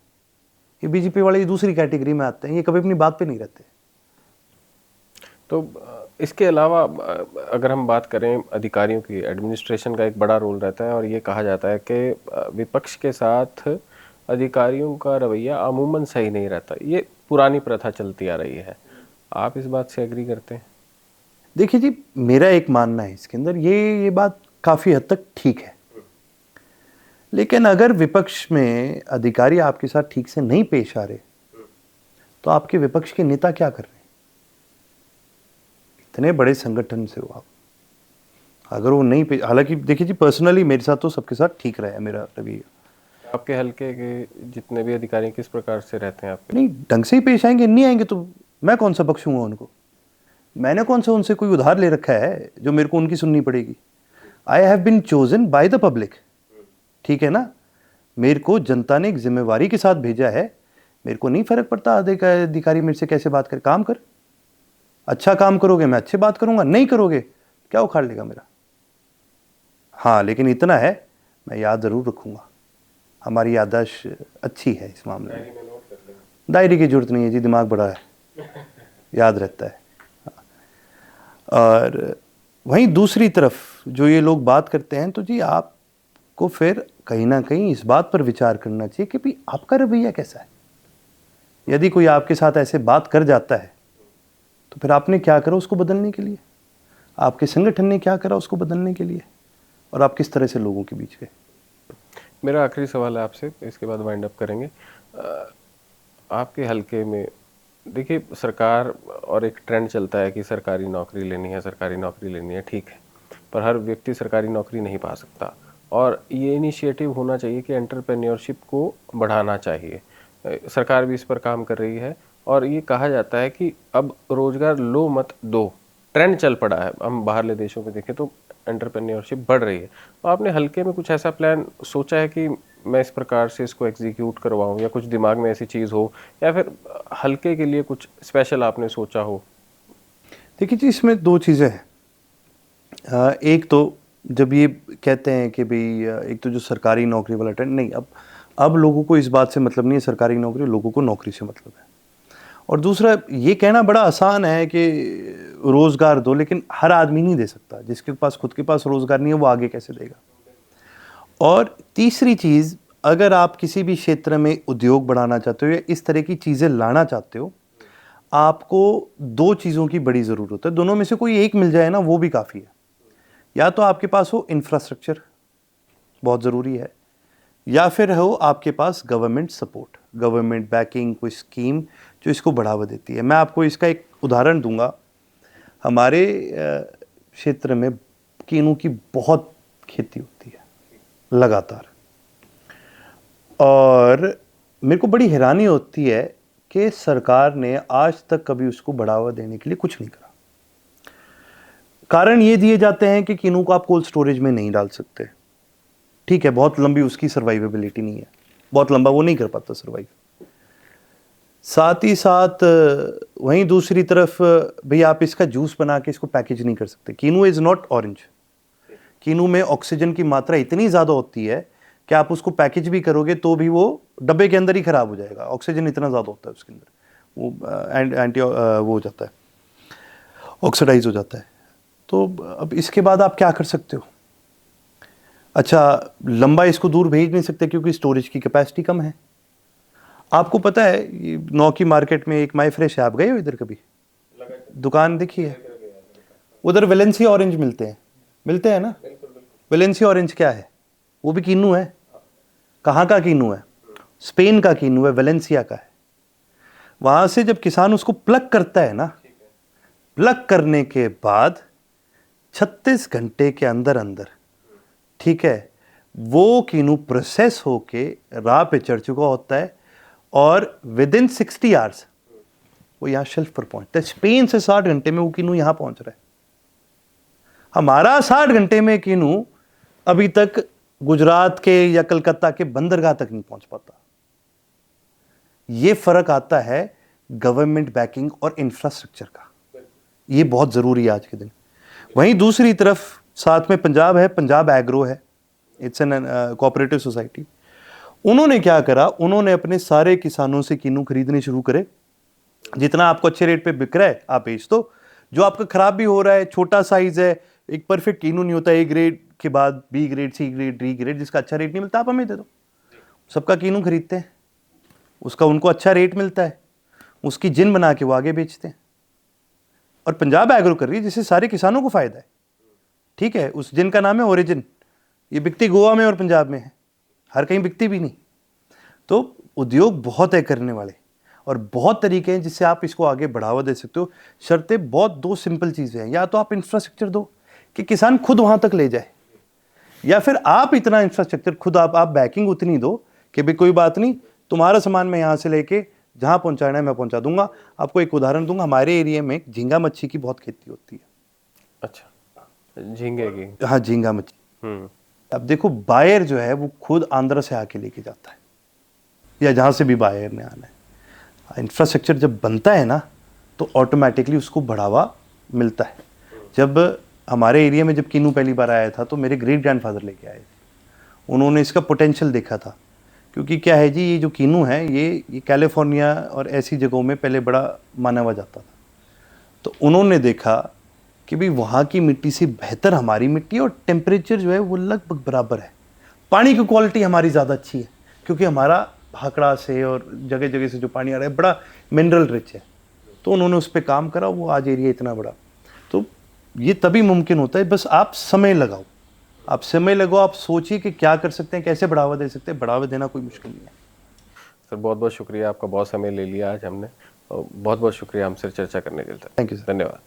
ये बीजेपी वाले दूसरी कैटेगरी में आते हैं, ये कभी अपनी बात पे नहीं रहते। तो इसके अलावा अगर हम बात करें अधिकारियों की, एडमिनिस्ट्रेशन का एक बड़ा रोल रहता है और ये कहा जाता है कि विपक्ष के साथ अधिकारियों का रवैया अमूमन सही नहीं रहता। ये पुरानी प्रथा चलती आ रही है, आप इस बात से एग्री करते हैं? देखिए जी, मेरा एक मानना है इसके अंदर, ये बात काफ़ी हद तक ठीक है। लेकिन अगर विपक्ष में अधिकारी आपके साथ ठीक से नहीं पेश आ रहे तो आपके विपक्ष के नेता क्या कर रहे हैं। इतने बड़े संगठन से हो आप, अगर वो नहीं पेश, हालांकि देखिए जी पर्सनली मेरे साथ तो सबके साथ ठीक रहा है मेरा रवैया। आपके हल्के के जितने भी अधिकारी किस प्रकार से रहते हैं आपके? नहीं, ढंग से ही पेश आएंगे, नहीं आएंगे तो मैं कौन सा बख्शूंगा उनको। मैंने कौन सा उनसे कोई उधार ले रखा है जो मेरे को उनकी सुननी पड़ेगी। I have been chosen by the public, ठीक है ना। मेरे को जनता ने एक जिम्मेवारी के साथ भेजा है, मेरे को नहीं फर्क पड़ता अधिकारी मेरे से कैसे बात करे। काम कर, अच्छा काम करोगे मैं अच्छे बात करूंगा, नहीं करोगे क्या उखाड़ लेगा मेरा। हाँ लेकिन इतना है, मैं याद जरूर रखूंगा, हमारी याददाश्त अच्छी है इस मामले में। डायरी की जरूरत नहीं है जी, दिमाग बड़ा है, याद रहता है। और वहीं दूसरी तरफ जो ये लोग बात करते हैं, तो जी आपको फिर कहीं ना कहीं इस बात पर विचार करना चाहिए कि भाई आपका रवैया कैसा है। यदि कोई आपके साथ ऐसे बात कर जाता है तो फिर आपने क्या करा उसको बदलने के लिए, आपके संगठन ने क्या करा उसको बदलने के लिए, और आप किस तरह से लोगों के बीच गए। मेरा आखिरी सवाल है आपसे, इसके बाद वाइंड अप करेंगे। आपके हलके में देखिए सरकार और एक ट्रेंड चलता है कि सरकारी नौकरी लेनी है, सरकारी नौकरी लेनी है, ठीक है, पर हर व्यक्ति सरकारी नौकरी नहीं पा सकता। और ये इनिशिएटिव होना चाहिए कि एंटरप्रेन्योरशिप को बढ़ाना चाहिए। सरकार भी इस पर काम कर रही है और ये कहा जाता है कि अब रोजगार लो मत दो, ट्रेंड चल पड़ा है, हम बाहरले देशों में देखें तो एंटरप्रेन्योरशिप बढ़ रही है, तो आपने हल्के में कुछ ऐसा प्लान सोचा है कि मैं इस प्रकार से इसको एग्जीक्यूट करवाऊं, या कुछ दिमाग में ऐसी चीज़ हो, या फिर हल्के के लिए कुछ स्पेशल आपने सोचा हो? देखिए जी, इसमें दो चीज़ें हैं। एक तो जब ये कहते हैं कि भाई एक तो जो सरकारी नौकरी वाला ट्रेंड, नहीं, अब लोगों को इस बात से मतलब नहीं है सरकारी नौकरी, लोगों को नौकरी से मतलब है। और दूसरा, ये कहना बड़ा आसान है कि रोज़गार दो, लेकिन हर आदमी नहीं दे सकता। जिसके पास खुद के पास रोज़गार नहीं है वो आगे कैसे देगा। और तीसरी चीज़, अगर आप किसी भी क्षेत्र में उद्योग बढ़ाना चाहते हो या इस तरह की चीज़ें लाना चाहते हो, आपको दो चीज़ों की बड़ी ज़रूरत है। दोनों में से कोई एक मिल जाए ना, वो भी काफ़ी है। या तो आपके पास हो इंफ्रास्ट्रक्चर, बहुत ज़रूरी है, या फिर हो आपके पास गवर्नमेंट सपोर्ट, गवर्नमेंट बैकिंग, कोई स्कीम जो इसको बढ़ावा देती है। मैं आपको इसका एक उदाहरण दूंगा। हमारे क्षेत्र में किन्नू की बहुत खेती होती है लगातार, और मेरे को बड़ी हैरानी होती है कि सरकार ने आज तक कभी उसको बढ़ावा देने के लिए कुछ नहीं करा। कारण ये दिए जाते हैं कि किन्नू को आप कोल्ड स्टोरेज में नहीं डाल सकते। ठीक है, बहुत लंबी उसकी सर्वाइवेबिलिटी नहीं है, बहुत लंबा वो नहीं कर पाता सर्वाइव। साथ ही साथ वहीं दूसरी तरफ भाई आप इसका जूस बना के इसको पैकेज नहीं कर सकते। किन्नू इज नॉट ऑरेंज। किन्नू में ऑक्सीजन की मात्रा इतनी ज़्यादा होती है कि आप उसको पैकेज भी करोगे तो भी वो डब्बे के अंदर ही खराब हो जाएगा। ऑक्सीजन इतना ज़्यादा होता है उसके अंदर, वो एंटी वो हो जाता है, ऑक्सीडाइज हो जाता है। तो अब इसके बाद आप क्या कर सकते हो? अच्छा, लंबा इसको दूर भेज नहीं सकते क्योंकि स्टोरेज की कैपेसिटी कम है। आपको पता है ये नौ की मार्केट में एक माई फ्रेश है, आप गए हो इधर कभी? दुकान देखी है? उधर वेलेंसिया ऑरेंज मिलते हैं ना? वेलेंसिया ऑरेंज क्या है? वो भी किन्नू है। कहाँ का किन्नू है? स्पेन का किन्नू है, वेलेंसिया का है। वहां से जब किसान उसको प्लग करता है ना, प्लग करने के बाद 36 घंटे के अंदर अंदर, ठीक है, वो किन्नू प्रोसेस होके राह पे चढ़ चुका होता है, और विद इन 60 आवर्स वो यहाँ शेल्फ पर पहुंचता है। स्पेन से 60 घंटे में वो किन्नू यहाँ पहुंच रहा है। हमारा 60 घंटे में किन्नू अभी तक गुजरात के या कलकत्ता के बंदरगाह तक नहीं पहुंच पाता। ये फर्क आता है गवर्नमेंट बैकिंग और इंफ्रास्ट्रक्चर का। ये बहुत जरूरी है आज के दिन। वहीं दूसरी तरफ साथ में पंजाब है, पंजाब एग्रो है, इट्स एन कोऑपरेटिव सोसाइटी। उन्होंने क्या करा, उन्होंने अपने सारे किसानों से किन्नू खरीदने शुरू करे। जितना आपको अच्छे रेट पे बिक रहा है आप बेच दो, जो आपका खराब भी हो रहा है, छोटा साइज है, एक परफेक्ट किन्नू नहीं होता, ए ग्रेड के बाद B grade, C grade, D grade, जिसका अच्छा रेट नहीं मिलता आप हमें दे दो। सबका किन्नू खरीदते हैं, उसका उनको अच्छा रेट मिलता है, उसकी जिन बना के वो आगे बेचते हैं। और पंजाब एग्रो कर रही है जिससे सारे किसानों को फायदा है। ठीक है, उस जिन का नाम है ओरिजिन। ये बिकती गोवा में और पंजाब में है, हर कहीं बिकती भी नहीं। तो उद्योग बहुत है करने वाले, और बहुत तरीके हैं जिससे आप इसको आगे बढ़ावा दे सकते हो। शर्तें बहुत दो सिंपल चीज़ें हैं, या तो आप इंफ्रास्ट्रक्चर दो कि किसान खुद वहाँ तक ले जाए, या फिर आप इतना इंफ्रास्ट्रक्चर खुद आप बैकिंग उतनी दो कि भाई कोई बात नहीं, तुम्हारा सामान मैं यहाँ से लेके जहाँ पहुँचाना है मैं पहुँचा दूंगा। आपको एक उदाहरण दूंगा, हमारे एरिया में झींगा मच्छी की बहुत खेती होती है। अच्छा, झींगे की? हाँ, झींगा मच्छी। अब देखो, बायर जो है वो खुद आंध्र से आके लेके जाता है, या जहाँ से भी बायर ने आना है। इंफ्रास्ट्रक्चर जब बनता है ना तो ऑटोमेटिकली उसको बढ़ावा मिलता है। जब हमारे एरिया में जब किन्नू पहली बार आया था तो मेरे ग्रेट ग्रैंडफादर लेके आए थे। उन्होंने इसका पोटेंशियल देखा था, क्योंकि क्या है जी, ये जो किन्नू है ये कैलिफोर्निया और ऐसी जगहों में पहले बड़ा माना हुआ जाता था। तो उन्होंने देखा कि भाई वहाँ की मिट्टी से बेहतर हमारी मिट्टी, और टेम्परेचर जो है वो लगभग बराबर है। पानी की क्वालिटी हमारी ज़्यादा अच्छी है, क्योंकि हमारा भाखड़ा से और जगह जगह से जो पानी आ रहा है बड़ा मिनरल रिच है। तो उन्होंने उस पर काम करा, वो आज एरिया इतना बड़ा। तो ये तभी मुमकिन होता है, बस आप समय लगाओ, आप समय लगाओ, आप सोचिए कि क्या कर सकते हैं, कैसे बढ़ावा दे सकते हैं। बढ़ावा देना कोई मुश्किल नहीं है। सर बहुत बहुत शुक्रिया, आपका बहुत समय ले लिया आज हमने, और बहुत बहुत शुक्रिया हमसे चर्चा करने के लिए। Thank you sir. धन्यवाद।